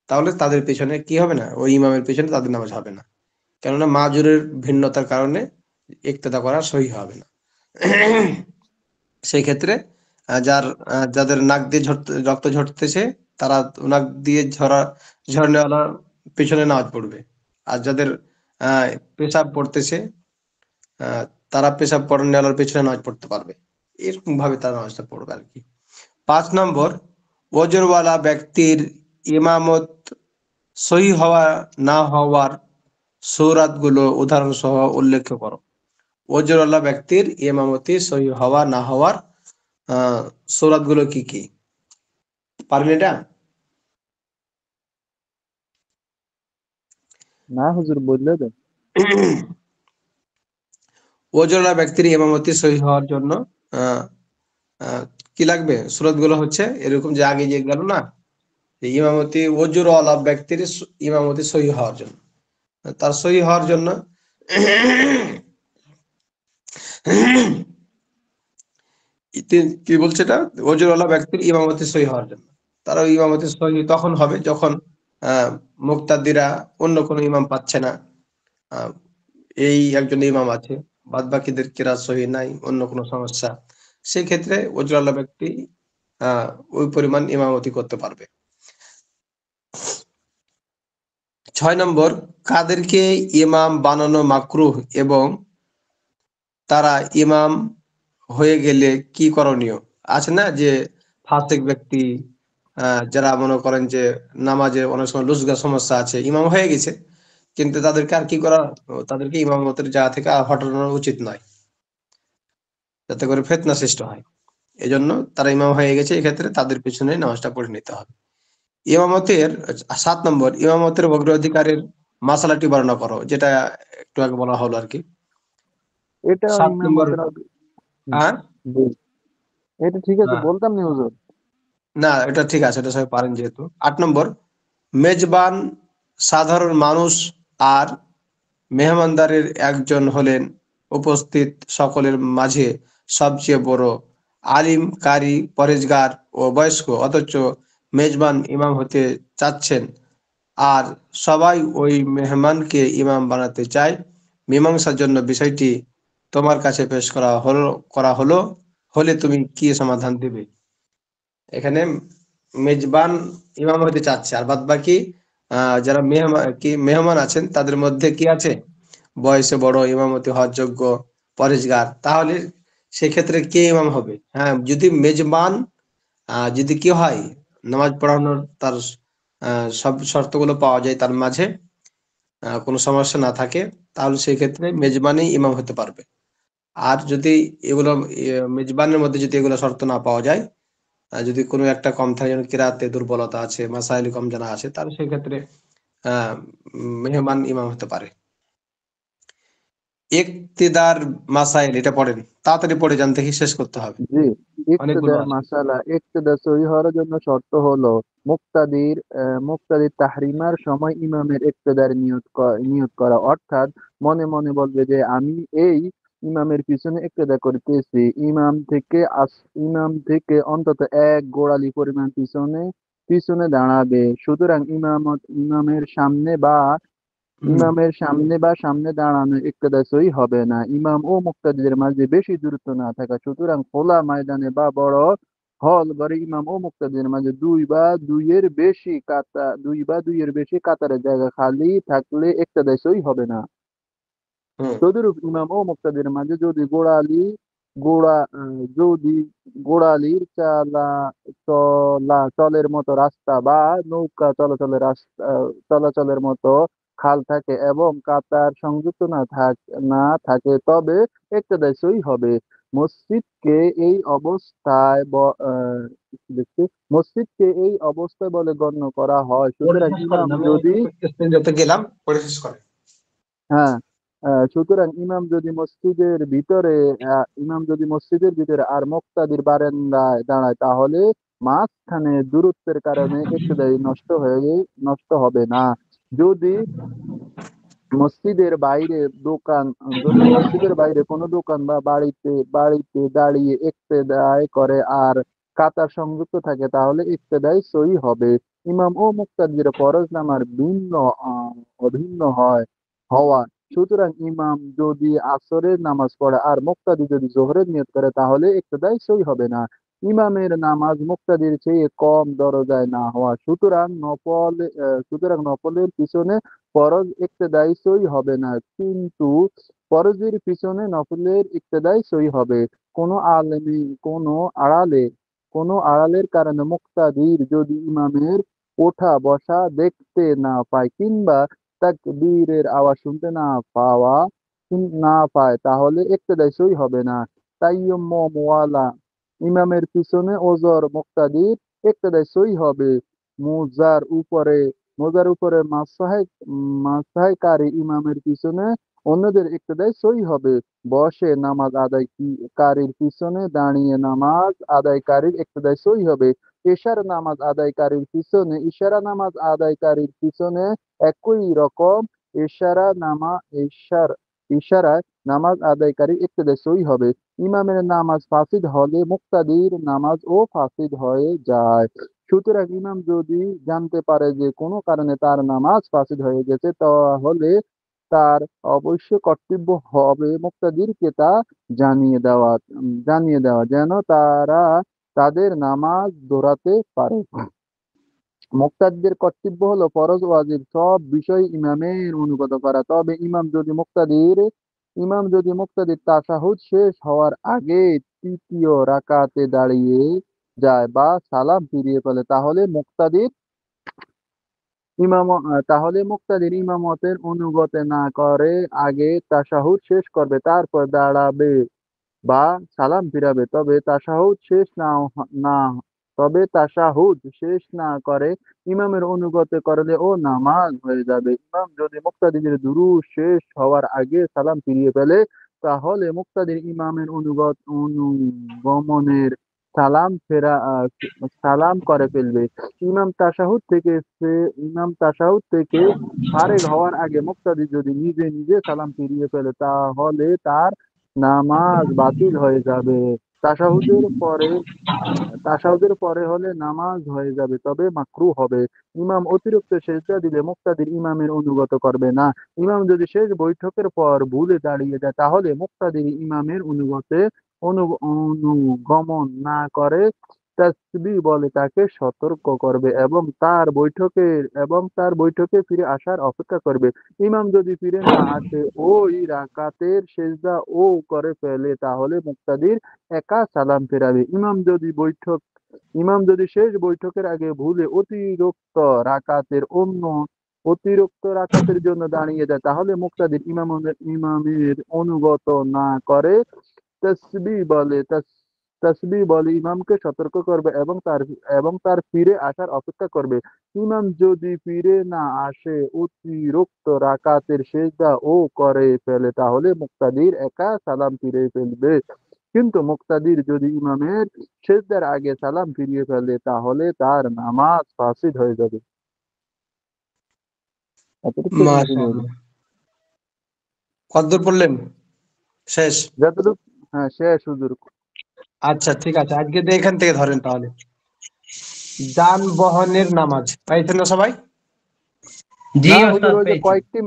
তাহলে তাদের পেছনে কি হবে না, ওই ইমামের পেছনে তাদের নামাজ হবে না, কেননা মাজুরের ভিন্নতার কারণে ইক্তেদা করা সহি হবে না। সেই ক্ষেত্রে যাদের নাক দিয়ে রক্ত ঝরতেছে, তারা নাক দিয়ে ঝরনেওয়ালা পেছনে নামাজ পড়বে। আর যাদের আহ পেশাব পড়তেছে, আহ তারা পেশাব পড়নেওয়ালার পেছনে নামাজ পড়তে পারবে। এরকম ভাবে তারা নামাজটা পড়বে আর কি। 5 নম্বর, ওজরওয়ালা ব্যক্তির ইমামত সহি হওয়া না হওয়ার সূরাত গুলো উদাহরণ সহ উল্লেখ করো। ওজরওয়ালা ব্যক্তির ইমামতি সহি হওয়া না হওয়ার সূরাত গুলো কি কি? পারবেন এটা? না হুজুর, বললে দেন। ওজরওয়ালা ব্যক্তির ইমামতি সহি হওয়ার জন্য আহ আহ, কি লাগবে? সূরাত গুলো হচ্ছে এরকম যে আগে যে গেল না, যে ইমামতি ওজরওয়ালা ব্যক্তির ইমামতি সহি হওয়ার জন্য, তার সহি হওয়ার জন্য কি বলছে এটা? ওজরওয়ালা ব্যক্তির ইমামতি সহি হওয়ার জন্য। তার ওই ইমামতি সহি তখন হবে যখন মুক্তাদিরা অন্য কোনো ইমাম পাচ্ছে না, আহ, এই একজন ইমাম আছে, বাদ বাকিদের কেরাত সহি নাই, অন্য কোনো সমস্যা, সেই ক্ষেত্রে ওজরওয়ালা ব্যক্তি আহ ওই পরিমাণ ইমামতি করতে পারবে। 6 নম্বর, কাদেরকে ইমাম বানানো মাকরুহ এবং তারা ইমাম হয়ে গেলে কি করণীয়? আছে না যে ফাসিক ব্যক্তি, যারা মনে করেন যে নামাজে অনেক সময় লুজগা সমস্যা আছে, ইমাম হয়ে গেছে, কিন্তু তাদেরকে আর কি করা, তাদেরকে ইমামতের জায়গা থেকে আর হটানো উচিত নয়, যাতে করে ফিতনা সৃষ্টি হয়। এজন্য তারা ইমাম হয়ে গেছে, এক্ষেত্রে তাদের পিছনে নামাজটা পড়ে নিতে হবে। ইমামতের 7 নম্বর, ইমামতের অগ্রাধিকারের মাসালাটি বর্ণনা করো, যেটা একটু আগে বলা হলো আর কি। এটা 7 নম্বর, ইমামতের হুম, হ্যাঁ, বল। এটা ঠিক আছে, বলতাম না হুজুর। না এটা ঠিক আছে, এটা সবাই পারেন যেহেতু। 8 নম্বর, মেজবান সাধারণ মানুষ আর মেহমানদারের একজন হলেন উপস্থিত সকলের মাঝে সবচেয়ে বড় আলিম, কারি, পরেজগার ও বয়স্ক, অথচ মেজবান ইমাম হতে চাচ্ছেন আর সবাই ওই মেহমানকে ইমাম বানাতে চায়। মীমাংসার জন্য বিষয়টি তোমার কাছে পেশ করা হলো হলে তুমি কি সমাধান দেবে? এখানে মেজবান ইমাম হতে চাচ্ছে, আর বাদ বাকি যারা মেহমান আছেন তাদের মধ্যে কি আছে, বয়সে বড়, ইমামতি হওয়ার যোগ্য, পরেশগার, তাহলে সেক্ষেত্রে কে ইমাম হবে? হ্যাঁ, যদি মেজবান যদি কি হয়, নামাজ পড়ানোর তার সব শর্তগুলো পাওয়া যায়, তার মাঝে কোনো সমস্যা না থাকে, তাহলে সেই ক্ষেত্রে মেজবানই ইমাম হতে পারবে। আর যদি এগুলো মেজবানের মধ্যে যদি এগুলো শর্ত না পাওয়া যায়, যদি কোনো একটা কম থাকে, যেমন কিরাতে দুর্বলতা আছে, মাসাইল কম জানা আছে, তাহলে সেই ক্ষেত্রে আহ মেহমান ইমাম হতে পারে। ইক্তিদার মাসাইল, এটা পড়েন, তাড়াতাড়ি পড়ে যান, দেখি শেষ করতে হবে, জি, অনেকগুলো ইক্তেদার আছে। মাসালা। ইক্তেদা সহি হওয়ার জন্য শর্ত হলো মুক্তাদির তাহরিমার সময় ইমামের ইক্তেদার নিয়ত করা, অর্থাৎ মনে মনে বলবে যে আমি এই ইমামের পিছনে ইক্তেদা করতেছি। ইমাম থেকে অন্তত এক গোড়ালি পরিমাণ পিছনে পিছনে দাঁড়াবে। সুতরাং ইমামের সামনে বা হুম সামনে দাঁড়ানো ইক্তেদা সহিহ হবে না। ইমাম ও মুক্তাদিদের মাঝে বেশি দূরত্ব না থাকা, সুতরাং খোলা ময়দানে বা বড় হল ঘরে ইমাম ও মুক্তাদিদের মাঝে দুই বা দুইয়ের বেশি কাতারের জায়গা খালি থাকলে ইক্তেদা সহিহ হবে না। হুম তদুরূপ ইমাম ও মুক্তাদির মাঝে যদি গোড়ালির চলাচলের মতো রাস্তা বা নৌকা চলাচলের মতো খাল থাকে এবং কাতার সংযুক্ত না থাকে, তবে ইক্তেদা সহিহ হবে। মসজিদকে এই অবস্থায় কি লিখছি? মসজিদকে এই অবস্থায় বলে গণ্য করা হয়। পড়ে সুতরাং শেষ করেন, আমি যত গেলাম পড়ে শেষ করেন। হ্যাঁ, সুতরাং ইমাম যদি মসজিদের ভিতরে আর মুক্তাদির বারান্দায় দাঁড়ায়, তাহলে মাঝখানে দূরত্বের কারণে ইক্তেদাই নষ্ট হবে না। যদি মসজিদের বাইরে কোনো দোকান বা বাড়িতে বাড়িতে দাঁড়িয়ে ইক্তেদায় করে আর কাতার সংযুক্ত থাকে, তাহলে ইক্তেদাই সহিহ হবে। ইমাম ও মুক্তাদির ফরজ নামাজ অভিন্ন হওয়া, সুতরাং ইমাম যদি আসরের নামাজ পড়ে আর মুক্তাদি যদি জোহরের নিয়ত করে, তাহলে ইক্তেদাই সহিহ হবে না। ইমামের নামাজ মুক্তাদির চেয়ে কম দরজায় না হওয়া, সুতরাং নফলের পিছনে ফরজ ইক্তেদাই সহিহ হবে না, কিন্তু ফরজের পিছনে নফলের ইক্তেদাই সহিহ হবে। কোনো আলেমী কোনো আড়ালের কারণে মুক্তাদির যদি ইমামের ওঠা বসা দেখতে না পায় কিংবা তাকবীরের আওয়াজ শুনতে না পায়, তাহলে ইক্তেদাই সহিহ হবে না। তায়াম্মুম ওয়ালা ইমামের পিছনে ওজর মুক্তাদির ইক্তেদাই সহিহ হবে। মোজার উপরে মাসহাইকারী ইমামের পিছনে অন্যদের ইক্তেদাই সহিহ হবে। বসে নামাজ আদায়কারীর পিছনে দাঁড়িয়ে নামাজ আদায়কারীর ইক্তেদাই সহিহ হবে। ইশারা নামাজ আদায়কারীর পিছনে একই রকম ইশারায় নামাজ আদায়কারীর ইক্তেদাই সহিহ হবে। ইমামের নামাজ ফাসিদ হলে মুক্তাদির নামাজও ফাসিদ হয়ে যায়। সুতরাং ইমাম যদি জানতে পারে যে কোনো কারণে তার নামাজ ফাসিদ হয়ে গেছে, তাহলে তার অবশ্য কর্তব্য হবে মুক্তাদিরকে তা জানিয়ে দেওয়া যেন তারা তাদের নামাজ দৌড়াতে পারে। মুক্তাদিদের কর্তব্য হলো ফরজ ওয়াজিব সব বিষয় ইমামের অনুগত করা। তবে ইমাম যদি মুক্তাদির তাশাহুদ শেষ হওয়ার আগে তৃতীয় রাকাতে দাঁড়িয়ে যায় বা সালাম ফিরিয়ে ফেলে, তাহলে মুক্তাদির ইমামতের অনুগত না করে আগে তাশাহুদ শেষ করবে, তারপর দাঁড়াবে বা সালাম ফিরাবে। না তাশাহুদ শেষ না করে ইমামের অনুগত করলে ও নামাজ হয়ে যাবে। ইমাম যদি মুক্তাদিদের দুরূদ শেষ হওয়ার আগে সালাম ফিরিয়ে ফেলে, তাহলে মুক্তাদির ইমামের অনুগমনের সালাম করে ফেলবে। ইমাম তাশাহুদ থেকে ফারেগ হওয়ার আগে মুক্তাদি যদি নিজে নিজে সালাম ফিরিয়ে ফেলে, তাহলে তার নামাজ বাতিল হয়ে যাবে। তাশাহুদের পরে হলে নামাজ হয়ে যাবে, তবে মাকরুহ হবে। ইমাম অতিরিক্ত সেজদা দিলে মুক্তাদির ইমামের অনুগত করবে না। ইমাম যদি শেষ বৈঠকের পর ভুলে দাঁড়িয়ে যায়, তাহলে মুক্তাদির ইমামের অনুগমন না করে তাসবিহ বলে তাকে সতর্ক করবে এবং তার বৈঠকে ফিরে আসার অপেক্ষা করবে। ইমাম যদি ফিরে না আসে ওই রাকাতের সেজদা ও করে ফেলে, তাহলে মুক্তাদির একা সালাম ফেরাবে। ইমাম যদি শেষ বৈঠকের আগে ভুলে অতিরিক্ত রাকাতের জন্য দাঁড়িয়ে যায়, তাহলে মুক্তাদির ইমামের অনুগত না করে তাসবিহ বলে ইমামকে সতর্ক করবে এবং তার ফিরে আসার অপেক্ষা করবে। ইমাম যদি ফিরে না আসে অতিরিক্ত রাকাতের সেজদা ও করে ফেলে, তাহলে মুক্তাদির একা সালাম ফিরে ফেলবে। কিন্তু মুক্তাদির যদি ইমামের সেজদার আগে সালাম ফিরিয়ে ফেলে তাহলে তার নামাজ ফাসিদ হয়ে যাবে। এতটুকু বুঝিনি হুজুর। মাশাআল্লাহ। কতদূর পড়লেন? শেষ? যতটুকু, হ্যাঁ শেষ হুজুর। আচ্ছা ঠিক আছে, আজকে দিয়ে এখান থেকে ধরেন তাহলে। যানবাহনের নামাজ পাইছেন না সবাই? জি না হুজুর, ওস্তাদ ওই যে পেয়েছি।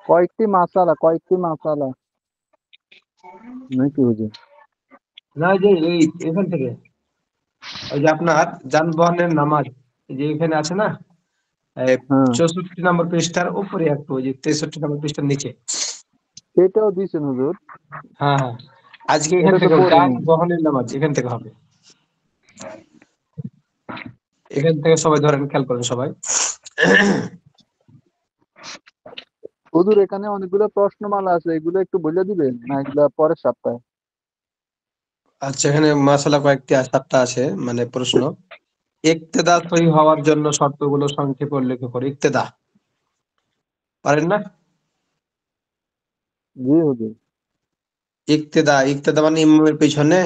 কয়েকটি মাসালা নাকি হুজুর? না, এই যে এই এখান থেকে ওই যে আপনার যানবাহনের নামাজ, এই যে এখানে আছে না, হ্যাঁ, 64 নম্বর পৃষ্ঠার উপরে একটু, ওই যে 63 নম্বর পৃষ্ঠার নিচে। এটাও দিয়েছেন হুজুর। হ্যাঁ হ্যাঁ, আজকে এখান এটা তো থেকে পড়িনি। যানবাহনের নামাজ এখান থেকে হবে। এখান থেকে সবাই ধরেন, খেয়াল করেন সবাই। হুজুর এখানে অনেকগুলো প্রশ্নমালা আছে, এগুলো একটু বলে দিবেন না এগুলা পরের সপ্তাহে? আচ্ছা, এখানে মাসালা কয়েকটি 7টা আছে, মানে প্রশ্ন। ইক্তেদা সহি হওয়ার জন্য শর্তগুলো সংক্ষেপে উল্লেখ করে। ইক্তেদা পারেন না? জি হুজুর। ইক্তেদা মানে ইমামের পিছনে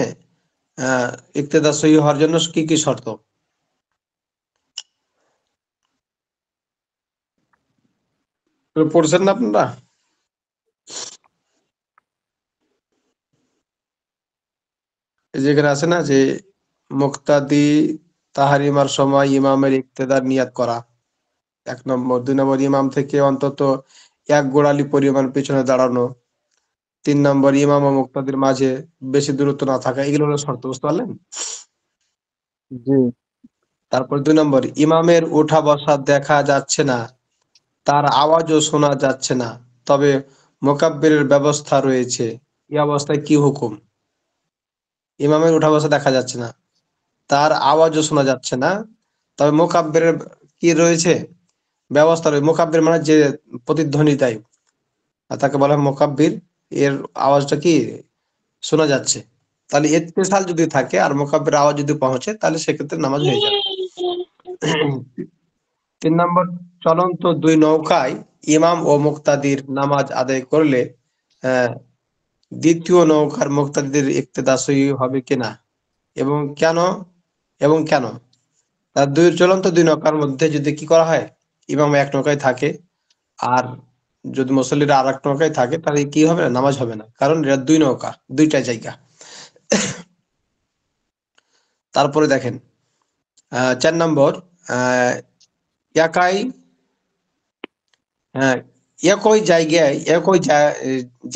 আহ ইক্তেদা সহি হওয়ার জন্য কি কি শর্ত? এগুলো পড়ছেন না আপনারা? এই যেখানে আছে না যে মুক্তাদি তাহারিমার সময় ইমামের ইক্তেদার নিয়াত করা, 1 নম্বর। 2 নম্বর, ইমাম থেকে অন্তত 1 গোড়ালি পরিমাণ পিছনে দাঁড়ানো। 3 নম্বর, ইমাম ও মুক্তাদির মাঝে বেশি দূরত্ব না থাকা। এগুলো হলো শর্ত, বুঝতে পারলেন? জি তারপর 2 নম্বর, ইমামের ওঠা বসা দেখা যাচ্ছে না, তার আওয়াজও শোনা যাচ্ছে না, তবে মোকাব্বিরের ব্যবস্থা রয়েছে। এই অবস্থায় কি হুকুম? ইমামের ওঠা বসা দেখা যাচ্ছে না, তার আওয়াজও শোনা যাচ্ছে না, তবে মোকাব্বিরের কি রয়েছে? ব্যবস্থা রয়েছে। মোকাব্বির মানে যে প্রতিধ্বনি দেয়, আর তাকে বলা হয় মোকাব্বির। এর আওয়াজটা কি শোনা যাচ্ছে। তাহলে ইত্তেসাল যদি থাকে আর মোকাব্বির আওয়াজ যদি পৌঁছে, তাহলে সেক্ষেত্রে নামাজ হয়ে যাবে। 3 নম্বর, চলন্ত 2 নৌকায় ইমাম ও মুক্তাদির নামাজ আদায় করলে আহ, দ্বিতীয় নৌকার মুক্তাদিদের ইক্তেদা সহি হবে কিনা, এবং কেন? এবং কেন? তার চলন্ত 2 নৌকার মধ্যে যদি কি করা হয়, ইমাম এক নৌকায় থাকে আর যদি মুসল্লিরা আর এক নৌকায় থাকে, তাহলে কি হবে না, নামাজ হবে না, কারণ এরা 2 নৌকা, 2টা জায়গা। তারপরে দেখেন 4 নম্বর, আহ একাই হ্যাঁ, একই জায়গায়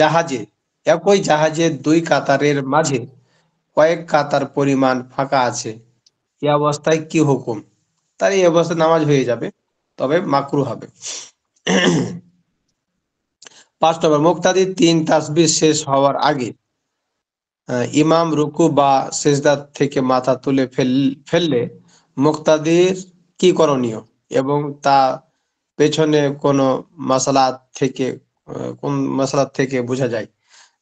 জাহাজে একই জাহাজে 2 কাতারের মাঝে কয়েক কাতার পরিমাণ ফাঁকা আছে। এই অবস্থায় কি হুকুম? তার এই অবস্থায় নামাজ হয়ে যাবে, তবে মাকরু হবে। 5 নম্বর, মুক্তাদি 3 তাসবিহ শেষ হওয়ার আগে ইমাম রুকু বা সেজদা থেকে মাথা তুলে ফেললে মুক্তাদির কি করণীয়, এবং তা পেছনে কোন মাসালা থেকে বোঝা যায়?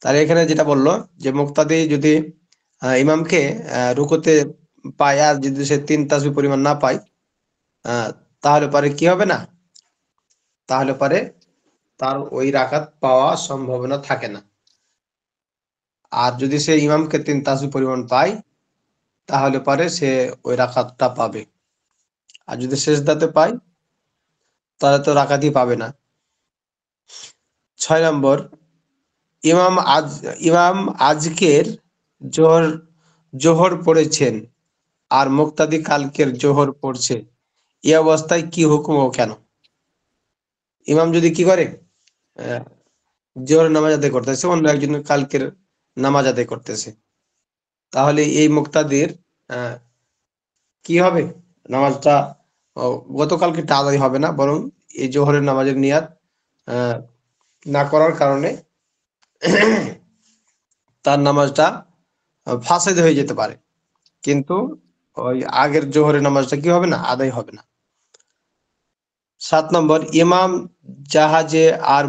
তার এখানে যেটা বললো যে মুক্তাদি যদি ইমামকে রুকুতে পায়, আর যদি সে 3 তাসবিহ পরিমাণ না পায়, আহ, তাহলে পরে কি হবে না, তাহলে পরে তার ওই রাকাত পাওয়া সম্ভাবনা থাকে না। আর যদি সে ইমামকে 3 তাসবিহ পরিমাণ পায়, তাহলে পরে সে ওই রাকাতটা পাবে। আর যদি সেজদাতে পায়, তাহলে তো রাকাতই পাবে না। 6 নম্বর, ইমাম আজ ইমাম আজকের জোহর জোহর পড়েছেন আর মুক্তাদি কালকের জোহর পড়ছে। এই অবস্থায় কি হুকুম ও কেন? ইমাম যদি কি করে, আহ, জোহর নামাজ আদায় করতেছে, অন্য একজন কালকের নামাজ আদায় করতেছে, তাহলে এই মুক্তাদির আহ, কি হবে, নামাজটা গতকালকেরটা আদায় হবে না, বরং এই জোহরের নামাজের নিয়াত আহ, না করার কারণে তার নামাজটা ফাসেদ হয়ে যেতে পারে, কিন্তু ওই আগের জোহরের নামাজটা কি হবে না, আদায় হবে না। 7 নম্বর, ইমাম জাহাজে আর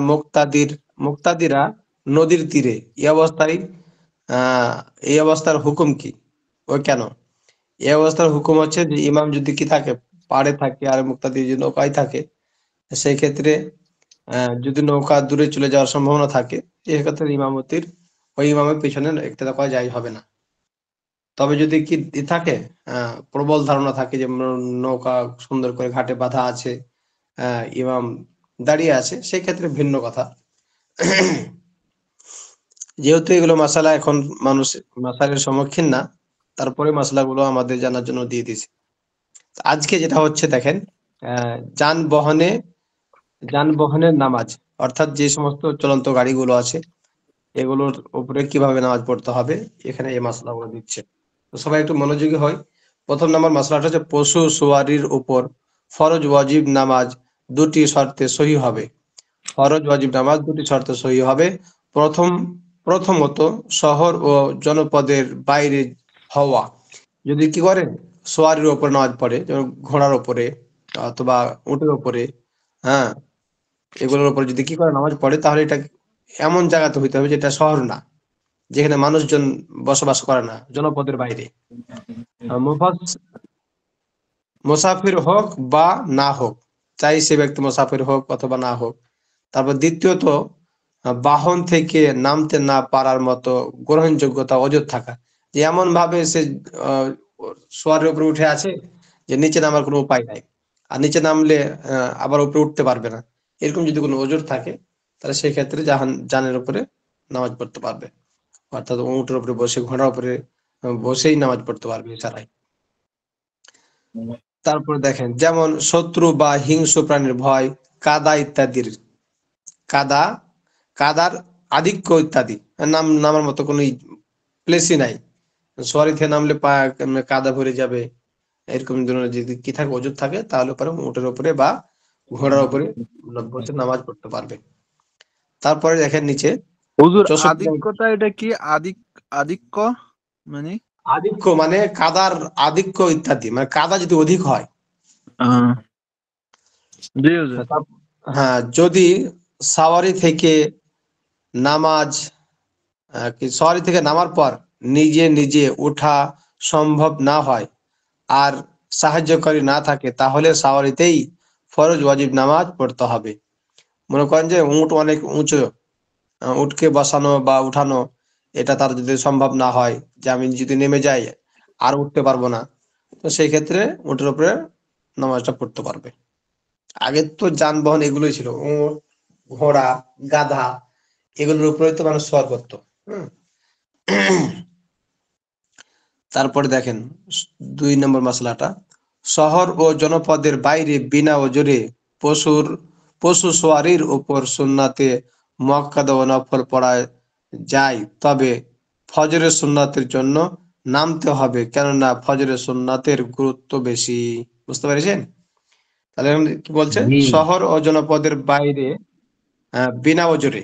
মুক্তাদিরা নদীর তীরে, এই অবস্থায় আহ এই অবস্থার হুকুম কি ও কেন? এই অবস্থার হুকুম হচ্ছে যে ইমাম যদি কি থাকে, পাড়ে থাকে, আর মুক্তাদি যদি নৌকায় থাকে, সেই ক্ষেত্রে যদি নৌকা দূরে চলে যাওয়ার সম্ভাবনা থাকে, সেক্ষেত্রে ইমামতির ওই ইমামের পেছনে ইক্তেদা করা জায়েজ হবে না। তবে যদি কি থাকে, প্রবল ধারণা থাকে যে নৌকা সুন্দর করে ঘাটে বাঁধা আছে, ইমাম দাঁড়িয়ে আছে, সেই ক্ষেত্রে ভিন্ন কথা। যেহেতু এগুলো মাসালা এখন মানুষ মাসালের সম্মুখীন না, তারপরে মাসালাগুলো আমাদের জানার জন্য দিয়ে দিয়েছে। আজকে যেটা হচ্ছে দেখেন, যানবাহনে যানবাহনের নামাজ, অর্থাৎ যে সমস্ত চলন্ত গাড়িগুলো আছে এগুলোর উপরে কিভাবে নামাজ পড়তে হবে, এখানে এই মাসলাগুলো দিচ্ছে। তো সবাই একটু মনোযোগী হয়। প্রথম নাম্বার মাসলাটা হচ্ছে পশু সওয়ারির উপর ফরজ ওয়াজিব নামাজ দুটি শর্তে সহি হবে। ফরজ ওয়াজিব নামাজ দুটি শর্তে সহি হবে। প্রথমত শহর ও জনপদের বাইরে হওয়া। যদি কি করে সোয়ারির উপর নামাজ পড়ে, যেমন ঘোড়ার উপরে অথবা উটের উপরে, হ্যাঁ, এগুলোর উপর যদি কি করে নামাজ পড়ে, তাহলে এটা এমন জায়গাতে হইতে হবে যেটা শহর না, যেখানে মানুষজন বসবাস করে না, জনপদের বাইরে। মুসাফির হোক বা না হোক, চাই সে ব্যক্তি মুসাফির হোক অথবা না হোক। তারপর দ্বিতীয়ত বাহন থেকে নামতে না পারার মতো গ্রহণযোগ্যতা অজর থাকা, যে এমন ভাবে সে আহ সোয়ারের উপরে উঠে আছে যে নিচে নামার কোনো উপায় নাই, আর নিচে নামলে আবার উপরে উঠতে পারবে না, এরকম যদি কোনো ওজর থাকে, তাহলে সেই ক্ষেত্রে জানের উপরে নামাজ পড়তে পারবে, অর্থাৎ উটের উপরে বসে, ঘোড়ার উপরে বসেই নামাজ পড়তে পারবে এছাড়াই। তারপরে দেখেন, যেমন শত্রু বা হিংস্র প্রাণীর ভয়, কাদা ইত্যাদির, কাদা কাদার আধিক্য ইত্যাদি, নামার মতো কোনো প্লেসই নাই, সোয়ারি থেকে নামলে পা কাদা ভরে যাবে, এরকম ধরনের যদি কি থাকে ওজুর থাকে, তাহলে পরে উটের উপরে বা ঘোড়ার উপরে বসে নামাজ পড়তে পারবে। তারপরে দেখেন নিচে হুজুর 64 আধিক্যতা এটা কি? আধিক্য মানে? আধিক্য মানে কাদার আধিক্য ইত্যাদি, মানে কাদা যদি অধিক হয়। জি হুজুর। হ্যাঁ, যদি সাওয়ারি থেকে নামাজ সওয়ারি থেকে নামার পর নিজে নিজে ওঠা সম্ভব না হয় আর সাহায্যকারী না থাকে, তাহলে সাওয়ারিতেই ফরজ ওয়াজিব নামাজ পড়তে হবে। মনে করেন যে উট অনেক উঁচু, উটকে বসানো বা উঠানো এটা তার যদি সম্ভব না হয়, যে আমি যদি নেমে যাই আর উঠতে পারবো না, তো সেই ক্ষেত্রে উটের উপরে নামাজটা পড়তে পারবে। আগে তো যানবাহন এগুলোই ছিল, উট, ঘোড়া, গাধা, এগুলোর উপরে তো মানুষ সওয়ার করতো। হুম। তারপরে দেখেন 2 নম্বর মশলাটা, শহর ও জনপদের বাইরে বিনা ওজরে পশু সওয়ারির উপর সুন্নাতে মুআক্কাদা ও নফল পড়া যায়, তবে ফজরের সুন্নাতের জন্য নামতে হবে, কেননা ফজরের সুন্নাতের গুরুত্ব বেশি। বুঝতে পেরেছেন? তাহলে এখন কি বলছে, জি। শহর ও জনপদের বাইরে বিনা ওজরে,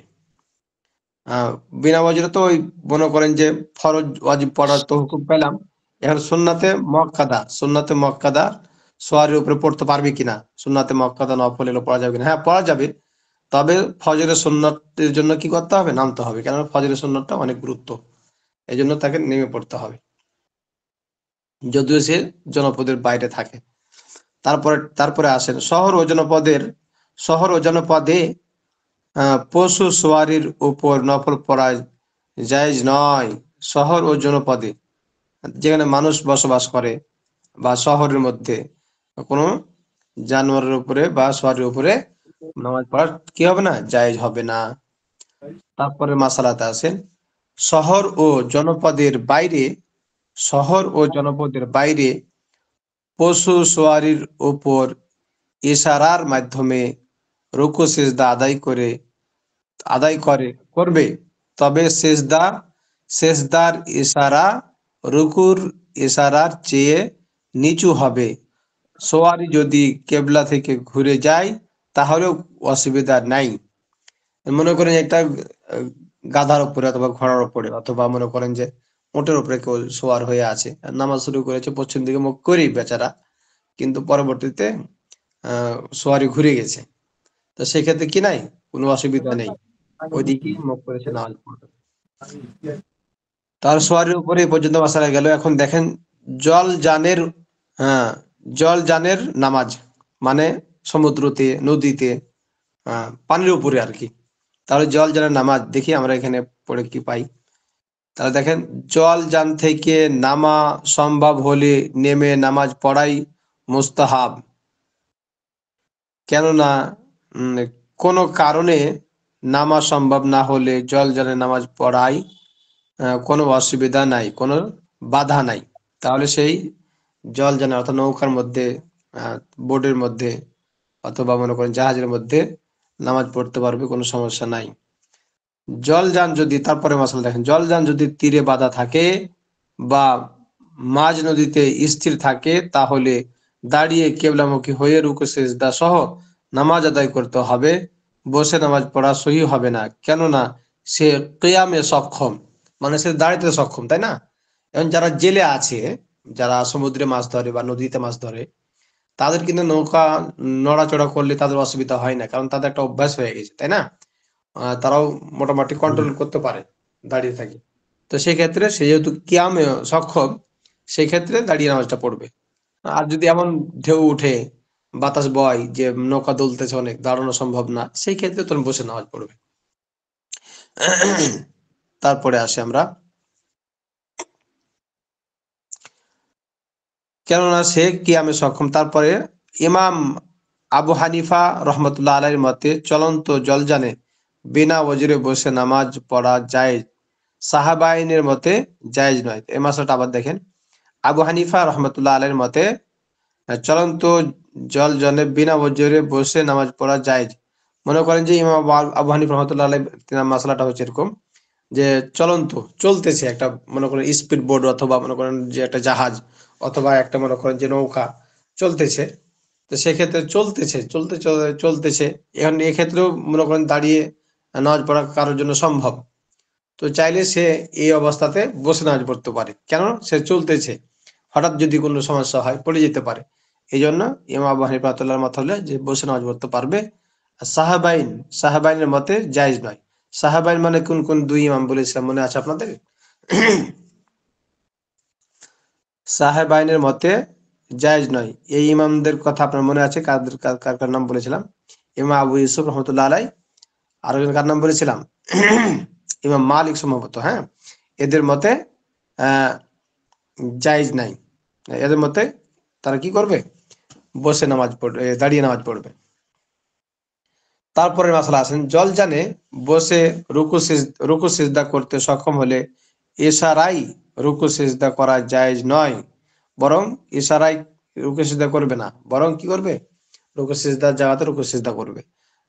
আহ বিনা ওজরে তো ওই মনে করেন যে ফরজ ওয়াজিব পড়ার তো হুকুম পেলাম, এখন সুন্নাতে মুআক্কাদা সোয়ারির উপরে পড়তে পারবে কিনা, সুন্নাতে মুআক্কাদা নফল এগুলো পড়া যাবে কিনা? হ্যাঁ, পড়া যাবে, তবে ফজরের সুন্নাতের জন্য কি করতে হবে? নামতে হবে, কেননা ফজরের সুন্নাতটা অনেক গুরুত্ব, এই জন্য তাকে নেমে পড়তে হবে, যদিও সে জনপদের বাইরে থাকে। তারপরে আসেন, শহর ও জনপদে পশু সওয়ারির উপর নফল পড়া জায়েজ নয়। শহর ও জনপদে, যেখানে মানুষ বসবাস করে বা শহরের মধ্যে, কোনো জানোয়ারের উপরে বা সওয়ারির উপরে নামাজ পড়া কি হবে না? জায়েজ হবে না। তারপরে মাসালাতে আসেন, শহর ও জনপদের বাইরে শহর ও জনপদের বাইরে পশু সওয়ারির উপর ইশারার মাধ্যমে রুকু সিজদা করবে, তবে সেজদার ইশারা রুকুর ইশারার চেয়ে নিচু হবে। সোয়ারি যদি কেবলা থেকে ঘুরে যায় তাহলেও অসুবিধা নাই। মনে করেন একটা গাধার উপরে অথবা ঘোড়ার উপরে অথবা মনে করেন যে উটের উপরে কেউ সোয়ার হয়ে আছে, নামাজ শুরু করেছে, পশ্চিম দিকে মুখ করি বেচারা, কিন্তু পরবর্তীতে সোয়ারি ঘুরে গেছে, তো সেক্ষেত্রে কি নাই, কোনো অসুবিধা নেই, ওইদিকেই মুখ করেছে, নামাজ পড়বে। তার সোয়ারির উপরে এই পর্যন্ত মাসালা গেল। এখন দেখেন জলযানের, হ্যাঁ, জলযানের নামাজ, মানে সমুদ্রতে, নদীতে, পানির উপরে আর কি। তাহলে জলযানের নামাজ দেখি আমরা এখানে পড়ে কি পাই। তাহলে দেখেন, জল যান থেকে নামা সম্ভব হলে নেমে নামাজ পড়াই মুস্তাহাব। কেননা কোনো কারণে নামা সম্ভব না হলে জল যানে নামাজ পড়াই কোনো অসুবিধা নাই, কোনো বাধা নাই। তাহলে সেই জল যানে অর্থাৎ নৌকার মধ্যে, বোটের মধ্যে অথবা মনে করেন জাহাজের মধ্যে নামাজ পড়তে পারবে, কোনো সমস্যা নাই। জলযান যদি, তারপরে মশলা দেখেন, জলযান যদি তীরে বাঁধা থাকে বা মাঝ নদীতে স্থির থাকে তাহলে দাঁড়িয়ে কেবলামুখী হয়ে রুকু সিজদা সহ নামাজ আদায় করতে হবে। বসে নামাজ পড়া সহি হবে না, কেননা সে কিয়ামে সক্ষম, মানে সে দাঁড়াতে সক্ষম, তাই না? এখন যারা জেলে আছে, যারা সমুদ্রে মাছ ধরে বা নদীতে মাছ ধরে, তাদের কিন্তু নৌকা নড়াচড়া করলে তাদের অসুবিধা হয় না, কারণ তাদের একটা অভ্যাস হয়ে গেছে, তাই না? তারাও মোটামুটি কন্ট্রোল করতে পারে দাঁড়িয়ে থাকি। তো সেক্ষেত্রে সে যেহেতু কিয়ামে সক্ষম, সেক্ষেত্রে দাঁড়িয়ে নামাজটা পড়বে। আর যদি এমন ঢেউ উঠে, বাতাস বয় যে নৌকা দুলতেছে অনেক, দাঁড়ানো সম্ভব না, সেই ক্ষেত্রে তুমি বসে নামাজ পড়বে। তারপরে আসি আমরা, কেননা সে কিয়ামে সক্ষম। তারপরে ইমাম আবু হানিফা রহমতুল্লাহ আলাইহির মতে চলন্ত জলযানে বিনা ওজরে বসে নামাজ পড়া জায়েজ, সাহাবাইনের মতে জায়েজ নয়। এই মাসাটা আবার দেখেন, আবু হানিফা রহমতুল্লাহ আলাইহির মতে চলন্ত জলযানে বিনা ওজরে বসে নামাজ পড়া জায়েজ। মনে করেন যে ইমাম আবু হানিফা রহমতুল্লাহ আলাইহি মাসালাটা হচ্ছে এরকম যে চলন্ত, চলতেছে একটা, মনে করেন স্পিড বোট অথবা মনে করেন যে একটা জাহাজ অথবা একটা মনে করেন যে নৌকা চলতেছে। তো সেক্ষেত্রে চলতেছে, এখন এক্ষেত্রেও মনে করেন দাঁড়িয়ে নামাজ পড়া কারোর জন্য সম্ভব। তো চাইলে সে এই অবস্থাতে বসে নামাজ পড়তে পারে, কেন সে চলতেছে, হঠাৎ যদি কোনো সমস্যা হয় পড়ে যেতে পারে। এই জন্য ইমাম আবু হানিফা রাহমাতুল্লাহর মত হলো যে বসে নামাজ পড়তে পারবে। আর সাহাবাইনের মতে জায়েজ নয়। সাহাবাইন মানে কোন কোন দুই ইমাম বলেছিলাম, মনে আছে আপনাদের? সাহেবাইনের মতে জায়েজ নয়। এই ইমামদের কথা আপনার মনে আছে? কাদের কার কার নাম বলেছিলাম? ইমাম আবু ইউসুফ রহমতুল্লাহ আলাই, আর একজন কার নাম বলেছিলাম? ইমাম মালিক সম্ভবত, হ্যাঁ। এদের মতে আহ জায়েজ নাই। এদের মতে তারা কি করবে? বসে নামাজ পড়বে, দাঁড়িয়ে নামাজ পড়বে। তারপরে মাসালা আছেন, জল জানে বসে রুকু সিজদা করতে সক্ষম হলে ইশারাই রুকু সিজদা করা জায়েজ নয়, বরং ইশারায় রুকু সিজদা করবে না, বরং কি করবে? রুকু সিজদার জায়গাতে রুকু সিজদা করবে।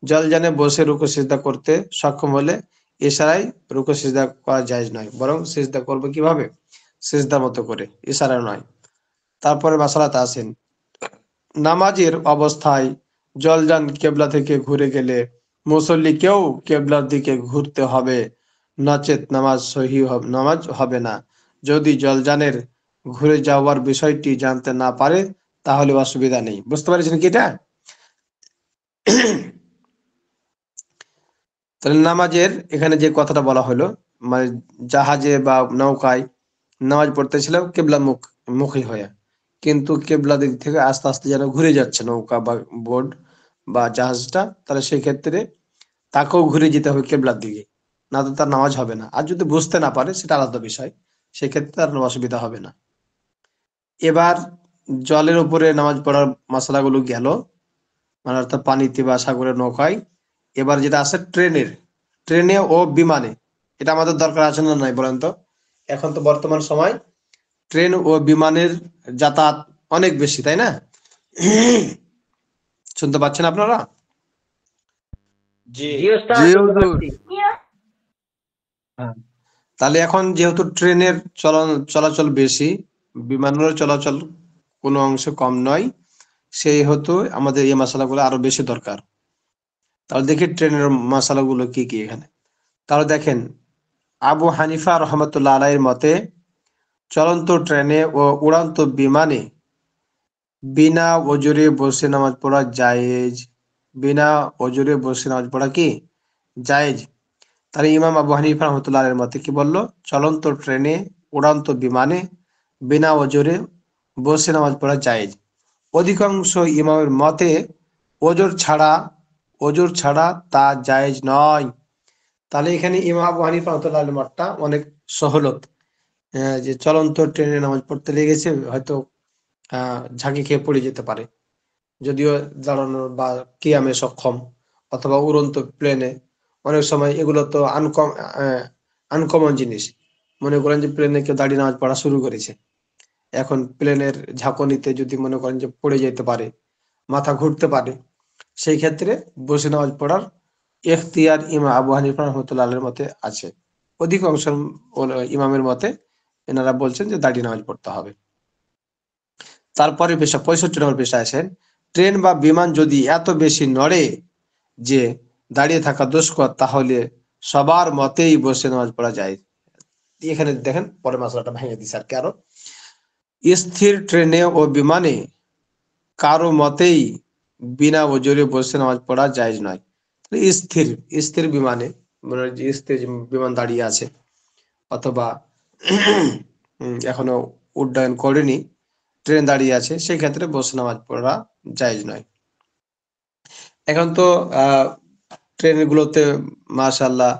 জল জানে বসে রুকু সিজদা করতে সক্ষম হলে ইশারায় রুকু সিজদা করা জায়েজ নয়, বরং সিজদা করবে কিভাবে? সিজদার মতো করে, ইশারা নয়। তারপরে মাসালাতে আছেন, নামাজের অবস্থায় জলযান কেবলা থেকে ঘুরে গেলে মুসল্লিকেও কেবলার দিকে ঘুরতে হবে, নচেত নামাজ হবে না। যদি জলযানের ঘুরে যাওয়ার বিষয়টি জানতে না পারে তাহলে অসুবিধা নেই। বুঝতে পারছেন কি এটা? তাহলে নামাজের এখানে যে কথাটা বলা হলো, মানে জাহাজে বা নৌকায় নামাজ পড়তেছিল কেবলা মুখী হয়ে, কিন্তু কেবলা দিক থেকে আস্তে আস্তে যেন ঘুরে যাচ্ছে নৌকা বা বোট বা জাহাজটা, তাহলে সেই ক্ষেত্রে তাকেও ঘুরে যেতে হবে কেবলার দিকে, না তো তার নামাজ হবে না। আর যদি বুঝতে না পারে সেটা আলাদা বিষয়, সেক্ষেত্রে তার কোনো অসুবিধা হবে না। এবার জলের উপরে নামাজ পড়ার মশলাগুলো গেল, মানে অর্থাৎ পানিতে বা সাগরের নৌকায়। এবার যেটা আছে ট্রেনে ও বিমানে, এটা আমাদের দরকার আছে না নাই বলেন তো? এখন তো বর্তমান সময় ট্রেন ও বিমানের যাতায়াত অনেক বেশি, তাই না? শুনতে পাচ্ছেন আপনারা? জি। জি ওস্তাদ, জি শুনতে হুজুর। পাচ্ছি। হ্যাঁ। তাহলে এখন যেহেতু ট্রেনের চলাচল বেশি, বিমানেরও চলাচল কোনো অংশে কম নয়, সেই হতো আমাদের এই মশলাগুলো আরো বেশি দরকার। তাহলে দেখি ট্রেনের মশলাগুলো কি কি এখানে। তাহলে দেখেন, আবু হানিফা রহমতুল্লাহ আলাইহির মতে চলন্ত ট্রেনে ও উড়ান্ত বিমানে বিনা ওজরে বসে নামাজ পড়া জায়েজ। বিনা ওজরে বসে নামাজ পড়া কি জায়েজ? তাহলে ইমাম আবু হানিফা রহমতুল্লাহ আলাইহির মতে কি বললো? চলন্ত ট্রেনে, উড়ান্ত বিমানে বিনা ওজরে বসে নামাজ পড়া জায়েজ। অধিকাংশ ইমামের মতে ওজর ছাড়া তা জায়েজ নয়। তাহলে এখানে ইমাম আবু হানিফা রহমতুল্লাহ আলাইহির মতটা অনেক সহলত, যে চলন্ত ট্রেনে নামাজ পড়তে লেগেছে, হয়তো ঝাঁকি খেয়ে পড়ে যেতে পারে, যদিও দাঁড়ানো বা কিয়ামে সক্ষম, অথবা উড়ন্ত প্লেনে অনেক সময় এগুলো তো আনকমন জিনিস। মনে করেন যে প্লেনে কেউ দাঁড়িয়ে নামাজ পড়া শুরু করেছে, এখন প্লেনের ঝাঁকুনিতে যদি মনে করেন যে পড়ে যেতে পারে, মাথা ঘুরতে পারে, সেই ক্ষেত্রে বসে নামাজ পড়ার এখতিয়ার ইমাম আবু হানিফা রহমতুল্লাহ আলাইহির মতে আছে। অধিকাংশ ইমামের মতে এনারা বলছেন যে দাঁড়িয়ে নামাজ পড়তে হবে। তারপরে পেশা 65 নম্বর পেশা আছেন, ট্রেন বা বিমান যদি এত বেশি নড়ে যে দাঁড়িয়ে থাকা দুষ্কর, তাহলে সবার মতেই বসে নামাজ পড়া যায়। এখানে দেখেন পরে মশলাটা ভেঙে দিচ্ছে আর কি আরো, স্থির ট্রেনে ও বিমানে কারো মতেই বিনা ওজরে বসে নামাজ পড়া জায়েজ নয়। স্থির স্থির বিমানে, মানে যে স্থির যে বিমান দাঁড়িয়ে আছে, অথবা এখনো উড্ডয়ন করেনি, ট্রেন দাঁড়িয়ে আছে, সেই ক্ষেত্রে বসে নামাজ পড়া জায়েজ নয়। এখন তো ট্রেন গুলোতে মাশাআল্লাহ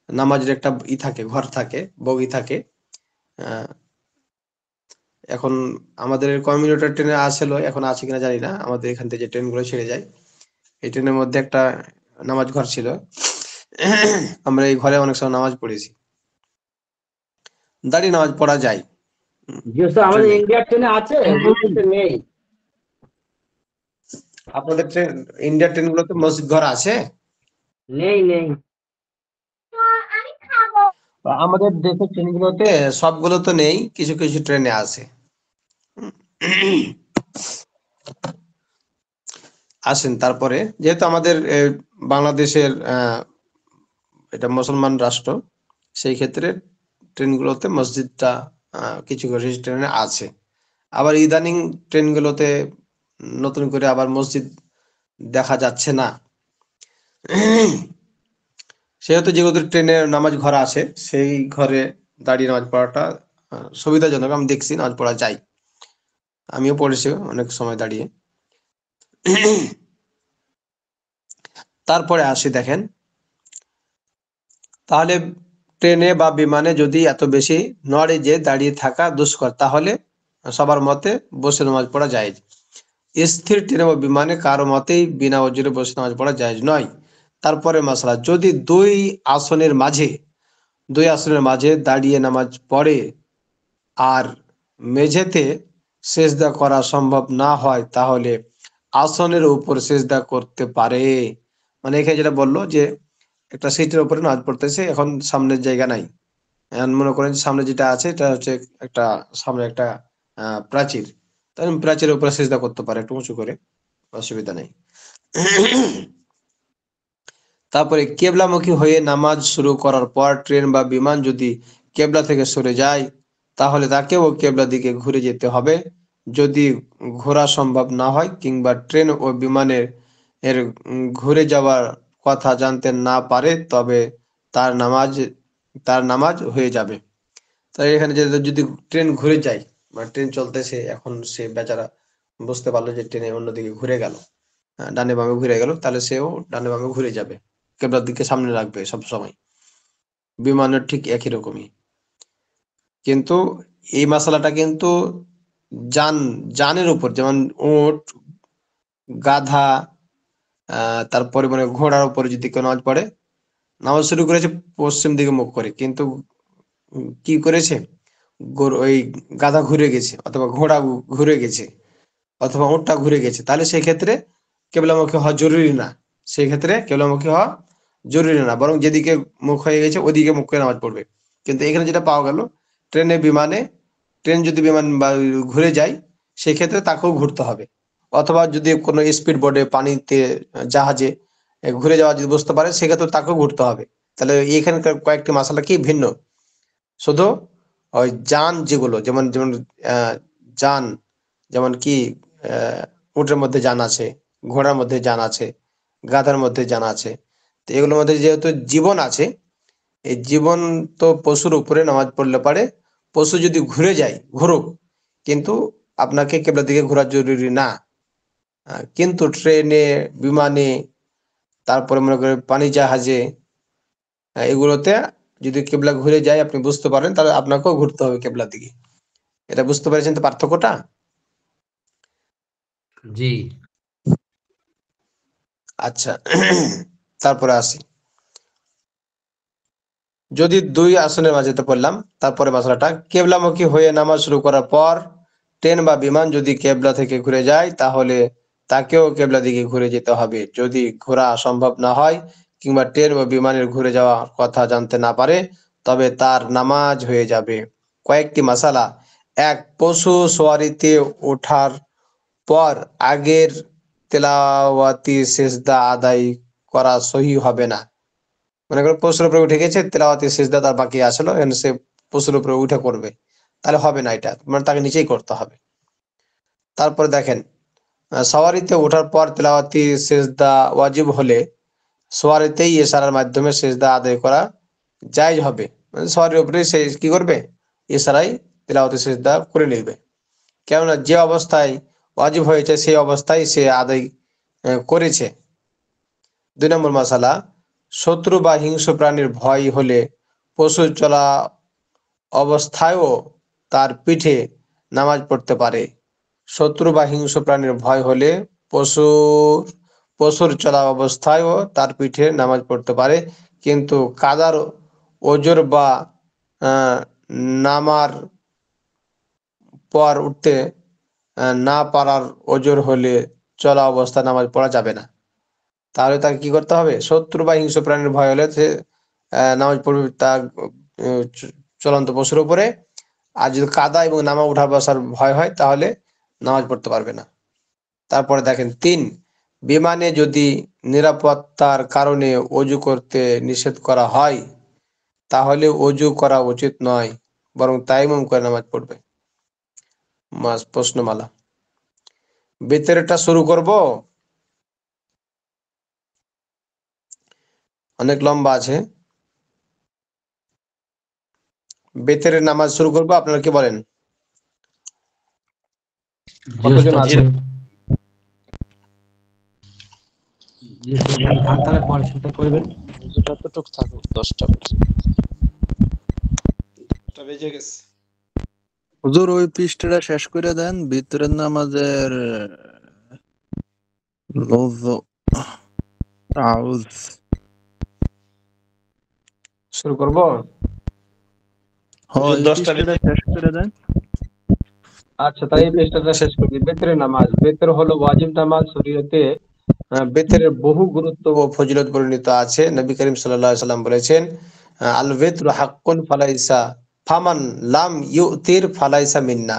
নামাজের একটা থাকে, ঘর থাকে, বগি থাকে। আহ, এখন আমাদের কমিউটার ট্রেনে আসলো, এখন আছে কিনা জানি না, আমাদের এখান থেকে যে ট্রেন গুলো ছেড়ে যায়, এই ট্রেনের মধ্যে একটা নামাজ ঘর ছিল। আমরা এই ঘরে অনেক সময় নামাজ পড়েছি, দাঁড়িয়ে নামাজ পড়া যায় যেহেতু আমাদের ট্রেনে। ইন্ডিয়ার ট্রেনে আছে, দিল্লিতে নেই। আপনাদের ট্রেন, ইন্ডিয়ার ট্রেন গুলোতে মসজিদ ঘর আছে? নেই নেই। আমাদের দেশের ট্রেন গুলোতে সবগুলো তো নেই, কিছু কিছু ট্রেনে আছে। আসেন তারপরে, যেহেতু আমাদের বাংলাদেশের এটা মুসলমান রাষ্ট্র, সেই ক্ষেত্রে ট্রেনগুলোতে মসজিদটা কিছু কিছু ট্রেনে আছে। আবার ইদানিং ট্রেনগুলোতে নতুন করে আবার মসজিদ দেখা যাচ্ছে না। সেহেতু যেহেতু ট্রেনে নামাজ ঘর আছে, সেই ঘরে দাঁড়িয়ে নামাজ পড়াটা সুবিধাজনক। আমি দেখছি নামাজ পড়া যায়, আমিও পড়েছি অনেক সময় দাঁড়িয়ে। তারপরে আসি দেখেন, তাহলে ট্রেনে বা বিমানে যদি এত বেশি নড়ে যে দাঁড়িয়ে থাকা দুষ্কর, তাহলে সবার মতে বসে নামাজ পড়া যায়। স্থির ট্রেনে বা বিমানে কারো মতেই বিনা ওজরে বসে নামাজ পড়া জায়েজ নয়। তারপরে মাসলা, যদি দুই আসনের মাঝে দাঁড়িয়ে নামাজ পড়ে আর মেঝেতে সেজদা করা সম্ভব না হয়, তাহলে আসনের উপর সেজদা করতে পারে। মানে এখানে যেটা বললো যে একটা সিটের উপরে নামাজ পড়তেছে, এখন সামনের জায়গা নাই, এখন মনে করেন সামনে যেটা আছে এটা হচ্ছে একটা, সামনে একটা প্রাচীর, তাহলে প্রাচীরের উপরে সেজদা করতে পারে একটু উঁচু করে, অসুবিধা নেই। তারপরে কেবলামুখী হয়ে নামাজ শুরু করার পর ট্রেন বা বিমান যদি কেবলা থেকে সরে যায়, তাহলে তাকেও কেবলা দিকে ঘুরে যেতে হবে। যদি ঘোরা সম্ভব না হয় কিংবা ট্রেন ও বিমানের ঘুরে যাওয়ার কথা জানতে না পারে, তবে তার নামাজ তার নামাজ হয়ে যাবে। তাই এখানে যদি ট্রেন ঘুরে যায়, মানে ট্রেন চলতেছে, এখন সে বেচারা বুঝতে পারলো যে ট্রেনে অন্যদিকে ঘুরে গেল, ডানে বামে ঘুরে গেল, তাহলে সেও ডানে বামে ঘুরে যাবে, কেবলার দিকে সামনে রাখবে সব সময়। বিমানের ঠিক একই রকমই, কিন্তু এই মশলাটা কিন্তু যান যানের উপর, যেমন উট, গাধা, তারপরে মানে ঘোড়ার উপরে যদি কেউ নামাজ পড়ে, নামাজ শুরু করেছে পশ্চিম দিকে মুখ করে, কিন্তু কি করেছে, ওই গাধা ঘুরে গেছে, অথবা ঘোড়া ঘুরে গেছে, অথবা উটটা ঘুরে গেছে, তাহলে সেই ক্ষেত্রে কেবলামুখী হওয়া জরুরি না। সেই ক্ষেত্রে কেবলামুখী হওয়া জরুরি না, বরং যেদিকে মুখ হয়ে গেছে ওদিকে মুখ করে নামাজ পড়বে। কিন্তু এখানে যেটা পাওয়া গেল, ট্রেনে বিমানে, ট্রেন যদি বিমান বা ঘুরে যায়, সেই ক্ষেত্রে তাকেও ঘুরতে হবে। অথবা যদি কোনো স্পিড বোটে, পানিতে, জাহাজে ঘুরে যাওয়া যদি বুঝতে পারে, সেক্ষেত্রে তাকেও ঘুরতে হবে। তাহলে এখানকার কয়েকটি মশলা কি ভিন্ন, শুধু ওই যান যেগুলো, যেমন যেমন যান, যেমন কি উটের মধ্যে যান আছে, ঘোড়ার মধ্যে যান আছে, গাধার মধ্যে যান আছে, তো এগুলোর মধ্যে যেহেতু জীবন আছে, এই জীবন তো পশুর উপরে নামাজ পড়লে পারে, পশু যদি ঘুরে যায় ঘুরুক, কিন্তু আপনাকে কেবলার দিকে ঘোরা জরুরি না। কিন্তু ট্রেনে, বিমানে, তারপরে মনে করে পানি জাহাজে, এগুলোতে যদি কেবলা ঘুরে যায় আপনি বুঝতে পারেন, তাহলে আপনাকেও ঘুরতে হবে কেবলার দিকে। এটা বুঝতে পেরেছেন তো পার্থক্যটা? জি। আচ্ছা, তারপরে আসি। যদি দুই আসনের মাঝেতে পড়লাম, তারপরে মশলাটা কেবলামুখী হয়ে নামাজ শুরু করার পর ট্রেন বা বিমান যদি কেবলা থেকে ঘুরে যায়, তাহলে তাকেও কেবলা দিকে ঘুরে যেতে হবে। যদি ঘোরা সম্ভব না হয় কিংবা ট্রেন বা বিমানের ঘুরে যাওয়ার কথা জানতে না পারে, তবে তার নামাজ হয়ে যাবে। কয়েকটি মাসালা: এক, পশু সোয়ারিতে ওঠার পর আগের তেলাওয়াতি সেজদা আদায় করা সহি হবে না। মনে করো পশুর উপরে উঠে গেছে, তেলাওয়াতি সেজদা তার বাকি আসলো, এখন সে পশুর উপরে উঠে করবে, তাহলে হবে না, এটা মানে তাকে নিচেই করতে হবে। তারপরে দেখেন, সওয়ারিতে ওঠার পর তেলাওয়াতি সেজদা ওয়াজিব হলে সওয়ারিতেই ইশারার মাধ্যমে সেজদা আদায় করা জায়েজ হবে। মানে সওয়ারির উপরে সে কি করবে, ইশারায় তেলাওয়াতি সেজদা করে নেবে। কেননা যে অবস্থায় ওয়াজিব হয়েছে সেই অবস্থায় সে আদায় করেছে। 2 নম্বর মাসালা, শত্রু বা হিংস্র প্রাণীর ভয় হলে পশু চলা অবস্থায়ও তার পিঠে নামাজ পড়তে পারে। শত্রু বা হিংস্র প্রাণীর ভয় হলে পশুর চলা অবস্থায়ও তার পিঠে নামাজ পড়তে পারে, কিন্তু কাদার ওজর বা আহ, নামার পর উঠতে না পারার ওজর হলে চলা অবস্থায় নামাজ পড়া যাবে না। তাহলে তাকে কি করতে হবে, শত্রু বা হিংস্র প্রাণীর ভয় হলে সে নামাজ পড়বে তার চলন্ত পশুর উপরে। আর যদি কাদা এবং নামা উঠা বসার ভয় হয় তাহলে নামাজ পড়তে পারবে না। তারপরে দেখেন 3, বিমানে যদি নিরাপত্তার কারণে অজু করতে নিষেধ করা হয়, তাহলে অজু করা উচিত নয়, বরং তায়াম্মুম করে নামাজ পড়বে। প্রশ্নমালা, বেতেরটা শুরু করব, অনেক লম্বা আছে। বেতের নামাজ শুরু করবো, আপনারা কি বলেন? জি কতজন ওস্তাদ। আছেন? জি ওস্তাদ, বলেন। থাক তাহলে পরে শুরু করবেন। যতটুক থাকুক 10টা বেজে গেছে। হুজুর ওই পৃষ্ঠাটা শেষ করে দেন, ভিতরের নামাজের লৌজ আউজ। শুরু করব। হয়, এই 10টা পৃষ্ঠাটা শেষ করে দেন। আচ্ছা, তাই এই পেজটা শেষ করি। বেতের নামাজ। বেতের হলো ওয়াজিব নামাজ। শরীয়তে বেতের বহু গুরুত্ব ও ফজিলত বর্ণিত আছে। নবী করিম সাল্লাল্লাহু আলাইহি সাল্লাম বলেছেন, আল বেতরু হাক্কুন ফালাইসা ফামান লাম ইউতির ফালাইসা মিন্না।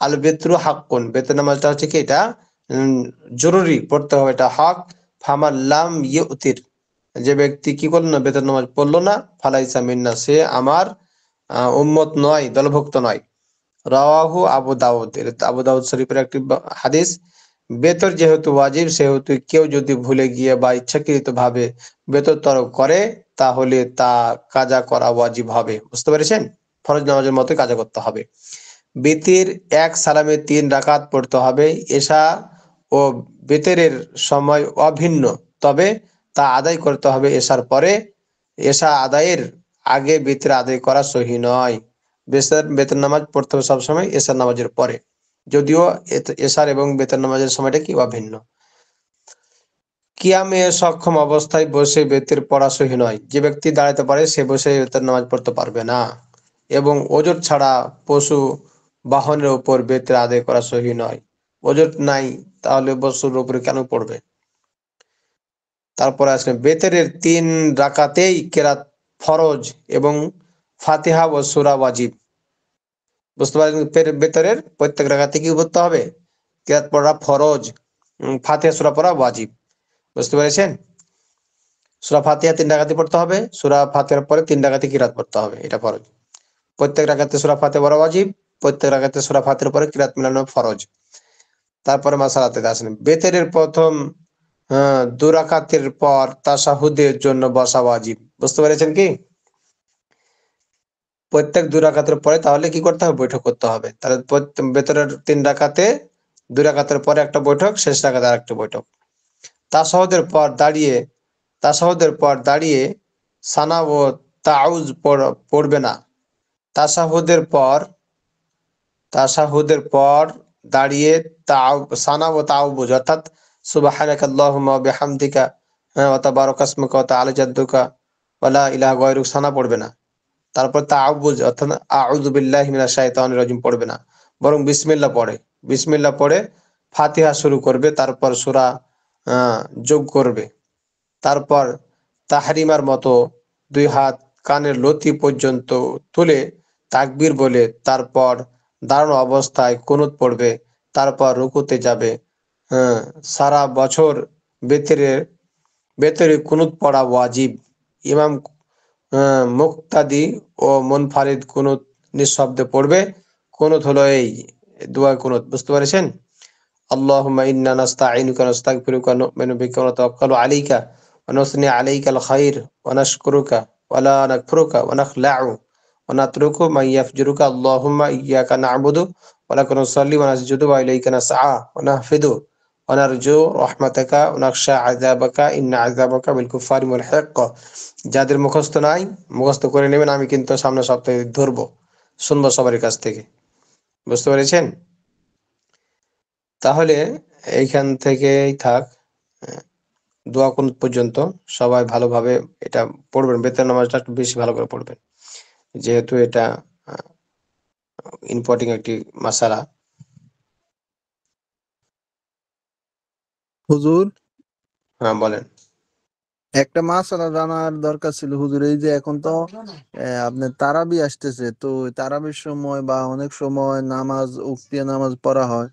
আল বেতরু হাক্কুন, বেতের নামাজটা হচ্ছে কি, এটা জরুরি পড়তে হবে, এটা হক। ফামান লাম ইউতির, যে ব্যক্তি কি করলো না, বেতের নামাজ পড়লো না, ফালাইসা মিন্না, সে আমার উম্মত নয়, দলভুক্ত নয়। রাওয়াহু আবু দাউদ, এটা আবু দাউদ শরীফের একটি হাদিস। বেতর যেহেতু ওয়াজিব, সেহেতু কেউ যদি ভুলে গিয়ে বা ইচ্ছাকৃত ভাবে বেতর তরক করে, তাহলে তা কাজা করা ওয়াজিব হবে। বুঝতে পেরেছেন? ফরজ নামাজের মতো কাজা করতে হবে। বেতের এক সালামে 3 রাকাত পড়তে হবে। এশা ও বেতেরের সময় অভিন্ন, তবে তা আদায় করতে হবে এশার পরে। এশা আদায়ের আগে বেতের আদায় করা সহি নয়। বেতের নামাজ পড়তে হবে সবসময় এশার নামাজের পরে, যদিও এশার এবং বেতের নামাজের সময়টা কি অভিন্ন। কিয়ামে সক্ষম অবস্থায় বসে বেতের পড়া সহি নয়। যে ব্যক্তি দাঁড়াতে পারে সে বসে বেতের নামাজ পড়তে পারবে না, এবং ওজর ছাড়া পশু বাহনের উপর বেতের আদায় করা সহি নয়। ওজর নাই, তাহলে পশুর উপরে কেন পড়বে? তারপরে আসলে বেতেরের 3 রাকাতেই কেরাত ফরজ এবং ফাতিহা ও সূরা ওয়াজিব। বুঝতে পারছেন? বেতরের প্রত্যেক রাকাতে কি পড়তে হবে, কেরাত পড়া ফরজ, ফাতিহা সূরা পড়া ওয়াজিব। বুঝতে পেরেছেন? সূরা ফাতিহা 3 রাকাতে পড়তে হবে, সূরা ফাতিহার পরে 3 রাকাতে কিরাত পড়তে হবে, এটা ফরজ। প্রত্যেক রাকাতে সূরা ফাতিহা পড়া ওয়াজিব, প্রত্যেক রাকাতে সূরা ফাতিহার পরে কিরাত মিলানো ফরজ। তারপরে মাসালাতে আসেন, বেতরের প্রথম 2 রাকাতের পর তাশাহুদের জন্য বসা ওয়াজিব। বুঝতে পেরেছেন কি? প্রত্যেক 2 রাকাতের পরে তাহলে কি করতে হবে, বৈঠক করতে হবে। তাহলে বেতরের 3 রাকাতে 2 রাকাতের পরে একটা বৈঠক, শেষ রাকাতে আরেকটা বৈঠক। তাশাহুদের পর দাঁড়িয়ে সানা ও তাউজ পড়বে না। তাশাহুদের পর দাঁড়িয়ে সানা ও তাওবুজ অর্থাৎ সুবহানাকা আল্লাহুম্মা ওয়া বিহামদিকা ওয়া তাবারাকা ইসমুকা ওয়া তাআলা জাদ্দুকা ওয়া লা ইলাহা গায়রুক সানা পড়বে না। তারপর তাআবুজ অর্থাৎ আউযু বিল্লাহি মিনাশ শাইতানির রাজিম পড়বে না, বরং বিসমিল্লাহ পড়ে। বিসমিল্লাহ পড়ে ফাতিহা শুরু করবে, তারপর সূরা যোগ করবে। তারপর তাহরিমার মতো 2 হাত কানের লতি পর্যন্ত তুলে তাকবীর বলে তারপর দাঁড়ানো অবস্থায় কুনুত পড়বে, তারপর রুকুতে যাবে। হ্যাঁ, সারা বছর বেতেরে বেতরে কুনুত পড়া ওয়াজিব। ইমাম মুক্তাদি ও মুনফারিদ কুনুত নিঃশব্দে পড়বে। কুনুত হলো এই দোয়া কুনুত, বুঝতে পেরেছেন? اللهم إنا نستعينك ونستغفرك ونؤمن بك ونتوكل عليك ونثني عليك الخير ونشكرك ولا نكفرك ونخلع ونترك من يفجرك اللهم إياك نعبد ولك نصلي ونسجد وإليك نسعى ونهفد ونرجو رحمتك ونخشى عذابك إن عذابك بالكفار ملحق। যাদের মুখস্থ নাই মুখস্থ করে নেবেন, আমি কিন্তু সামনের সপ্তাহে ধরবো, শুনবো সবার কাছ থেকে, বুঝতে পেরেছেন? তাহলে এইখান থেকেই থাক। দোয়া কুনুত পর্যন্ত সবাই ভালোভাবে এটা পড়বেন। বেতের নামাজটা একটু বেশি ভালো করে পড়বেন, যেহেতু এটা ইম্পর্টেন্ট একটি মাসালা। হুজুর, হ্যাঁ বলেন। একটা মাসালা জানার দরকার ছিল হুজুর। এই যে এখন তো আপনার তারাবি আসতেছে, তো ওই তারাবির সময় বা অনেক সময় নামাজ উক্তিয়া নামাজ পড়া হয়।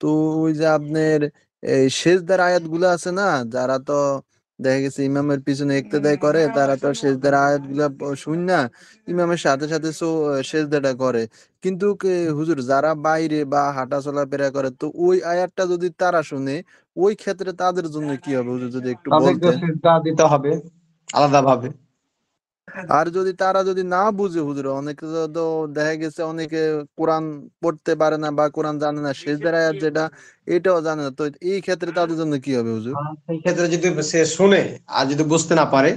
তো ওই যে আপনার এই সেজদার আয়াতগুলো আছে না, যারা তো দেখা গেছে ইমামের পিছনে ইক্তেদাই করে, তারা তো সেজদার আয়াতগুলা শুন না ইমামের সাথে সাথে সেজদাটা করে। কিন্তু হুজুর যারা বাইরে বা হাঁটা চলাফেরা করে, তো ওই আয়াতটা যদি তারা শুনে, ওই ক্ষেত্রে তাদের জন্য কি হবে হুজুর, যদি একটু তাদেরকে বলতেন। সিজদা দিতে হবে আলাদাভাবে। আর যদি তারা যদি না বুঝে হুজুর, অনেকে তো দেখা গেছে অনেকে কোরআন পড়তে পারে না বা কোরআন জানে না, সেজদার আয়াত যেটা এটাও জানে না, তো এই ক্ষেত্রে তাদের জন্য কি হবে হুজুর? সেই ক্ষেত্রে যদি সে শুনে আর যদি বুঝতে না পারে,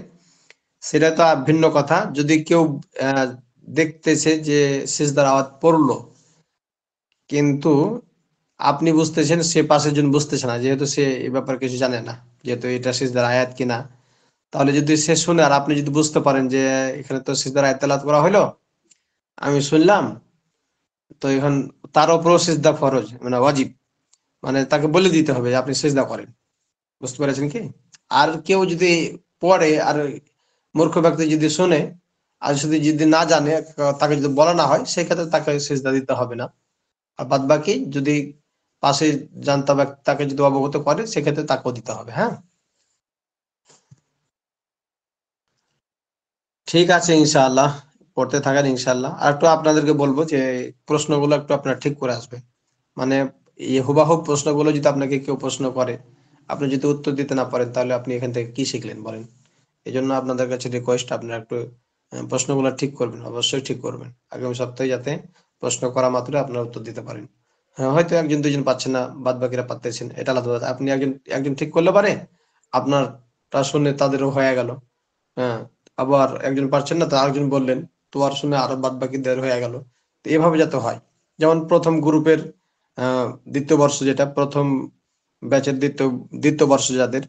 সেটা তো ভিন্ন কথা। যদি কেউ আহ, দেখতেছে যে সিজদার আওয়াজ পড়লো, কিন্তু আপনি বুঝতেছেন, সে পাশের জন বুঝতেছে না, যেহেতু সে এই ব্যাপারে কিছু জানে না, যেহেতু এটা সিজদার আয়াত কিনা। তাহলে যদি সে শুনে আর আপনি যদি বুঝতে পারেন যে এখানে তো সিজদার আয়াত তেলাওয়াত করা হলো, আমি শুনলাম, তো এখন তার উপরও সিজদা ফরজ মানে ওয়াজিব, মানে তাকে বলে দিতে হবে যে আপনি সিজদা করেন, বুঝতে পেরেছেন কি? আর কেউ যদি পড়ে আর মূর্খ ব্যক্তি যদি শুনে আর যদি না জানে, তাকে যদি বলা না হয়, সেক্ষেত্রে তাকে সিজদা দিতে হবে না। আর বাদ বাকি যদি পাশে জানতা ব্যক্তি তাকে যদি অবগত করে, সেক্ষেত্রে তাকেও দিতে হবে। হ্যাঁ, ঠিক আছে ইনশাআল্লাহ, পড়তে থাকেন ইনশাআল্লাহ। আর একটু আপনাদেরকে বলবো যে প্রশ্নগুলো একটু আপনারা ঠিক করে আসবে। মানে এই হুবাহুব প্রশ্নগুলো যদি আপনাকে কেউ প্রশ্ন করে, আপনি যদি উত্তর দিতে না পারেন, তাহলে আপনি এখান থেকে কি শিখলেন বলেন? এই জন্য আপনাদের কাছে রিকোয়েস্ট, আপনারা একটু প্রশ্নগুলো ঠিক করবেন, অবশ্যই ঠিক করবেন, আগামী সপ্তাহে যাতে প্রশ্ন করা মাত্র আপনারা উত্তর দিতে পারেন। হ্যাঁ, হয়তো একজন দুইজন পাচ্ছেন না, বাদ বাকিরা পাচ্ছেন, এটা আলাদা কথা। আপনি একজন একজন ঠিক করলে পারে আপনারটা শুনে তাদেরও হয়ে গেল। হ্যাঁ, আবার একজন পারছেন না, তো আরেকজন বললেন, তো আর শুনে আরো বাদ বাকিদের হয়ে গেল। তো এভাবে যাতে হয়, যেমন প্রথম গ্রুপের দ্বিতীয় বর্ষ, যেটা প্রথম ব্যাচের দ্বিতীয় বর্ষ যাদের,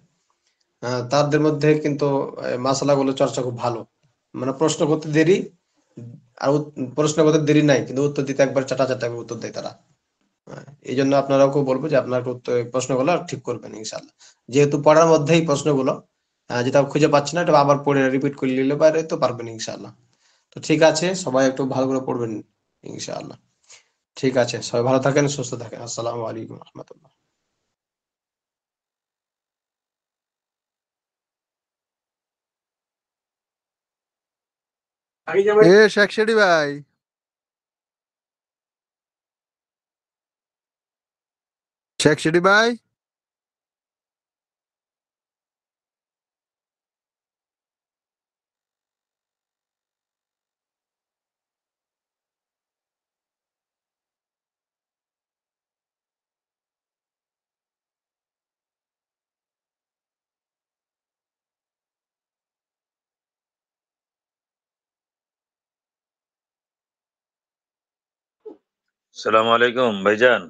তাদের মধ্যে কিন্তু মাসালাগুলো চর্চা খুব ভালো। মানে প্রশ্ন করতে দেরি, আর প্রশ্ন করতে দেরি নাই, কিন্তু উত্তর দিতে একবার চাটা চাটা করে উত্তর দেয় তারা। এই জন্য আপনারাও বলবো যে আপনার উত্তর প্রশ্নগুলো ঠিক করবেন ইনশাল্লাহ। যেহেতু পড়ার মধ্যেই প্রশ্নগুলো, যেটা খুঁজে পাচ্ছি না, এটা আবার পড়ে রিপিট করে নিলে পারে তো পারবেন ইনশাল্লাহ। তো ঠিক আছে, সবাই একটু ভালো করে পড়বেন ইনশাআল্লাহ। ঠিক আছে, সবাই ভালো থাকেন, সুস্থ থাকেন। আসসালামু আলাইকুম রহমতুল্লাহ। শেখ শেঠি ভাই, শেখ শেঠি ভাই। আসসালামু আলাইকুম ভাইজান।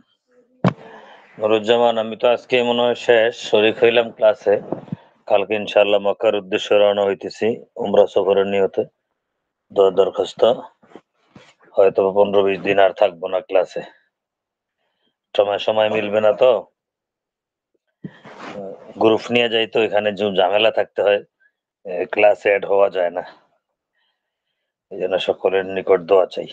নুরুজ্জামান, আমি তো আজকে মনে হয় শেষ শরীক হইলাম ক্লাসে। কালকে ইনশাআল্লাহ মক্কার উদ্দেশ্যে রওনা হইতেছি উমরা সফরের নিয়তে। দরখাস্ত হয়তো 15-20 দিন আর থাকবো না ক্লাসে। সময় মিলবে না তো। গ্রুপ নিয়ে যাই তো এখানে যে ঝামেলা থাকতে হয়, ক্লাসে অ্যাড হওয়া যায় না। এই জন্য সকলের নিকট দোয়া চাই।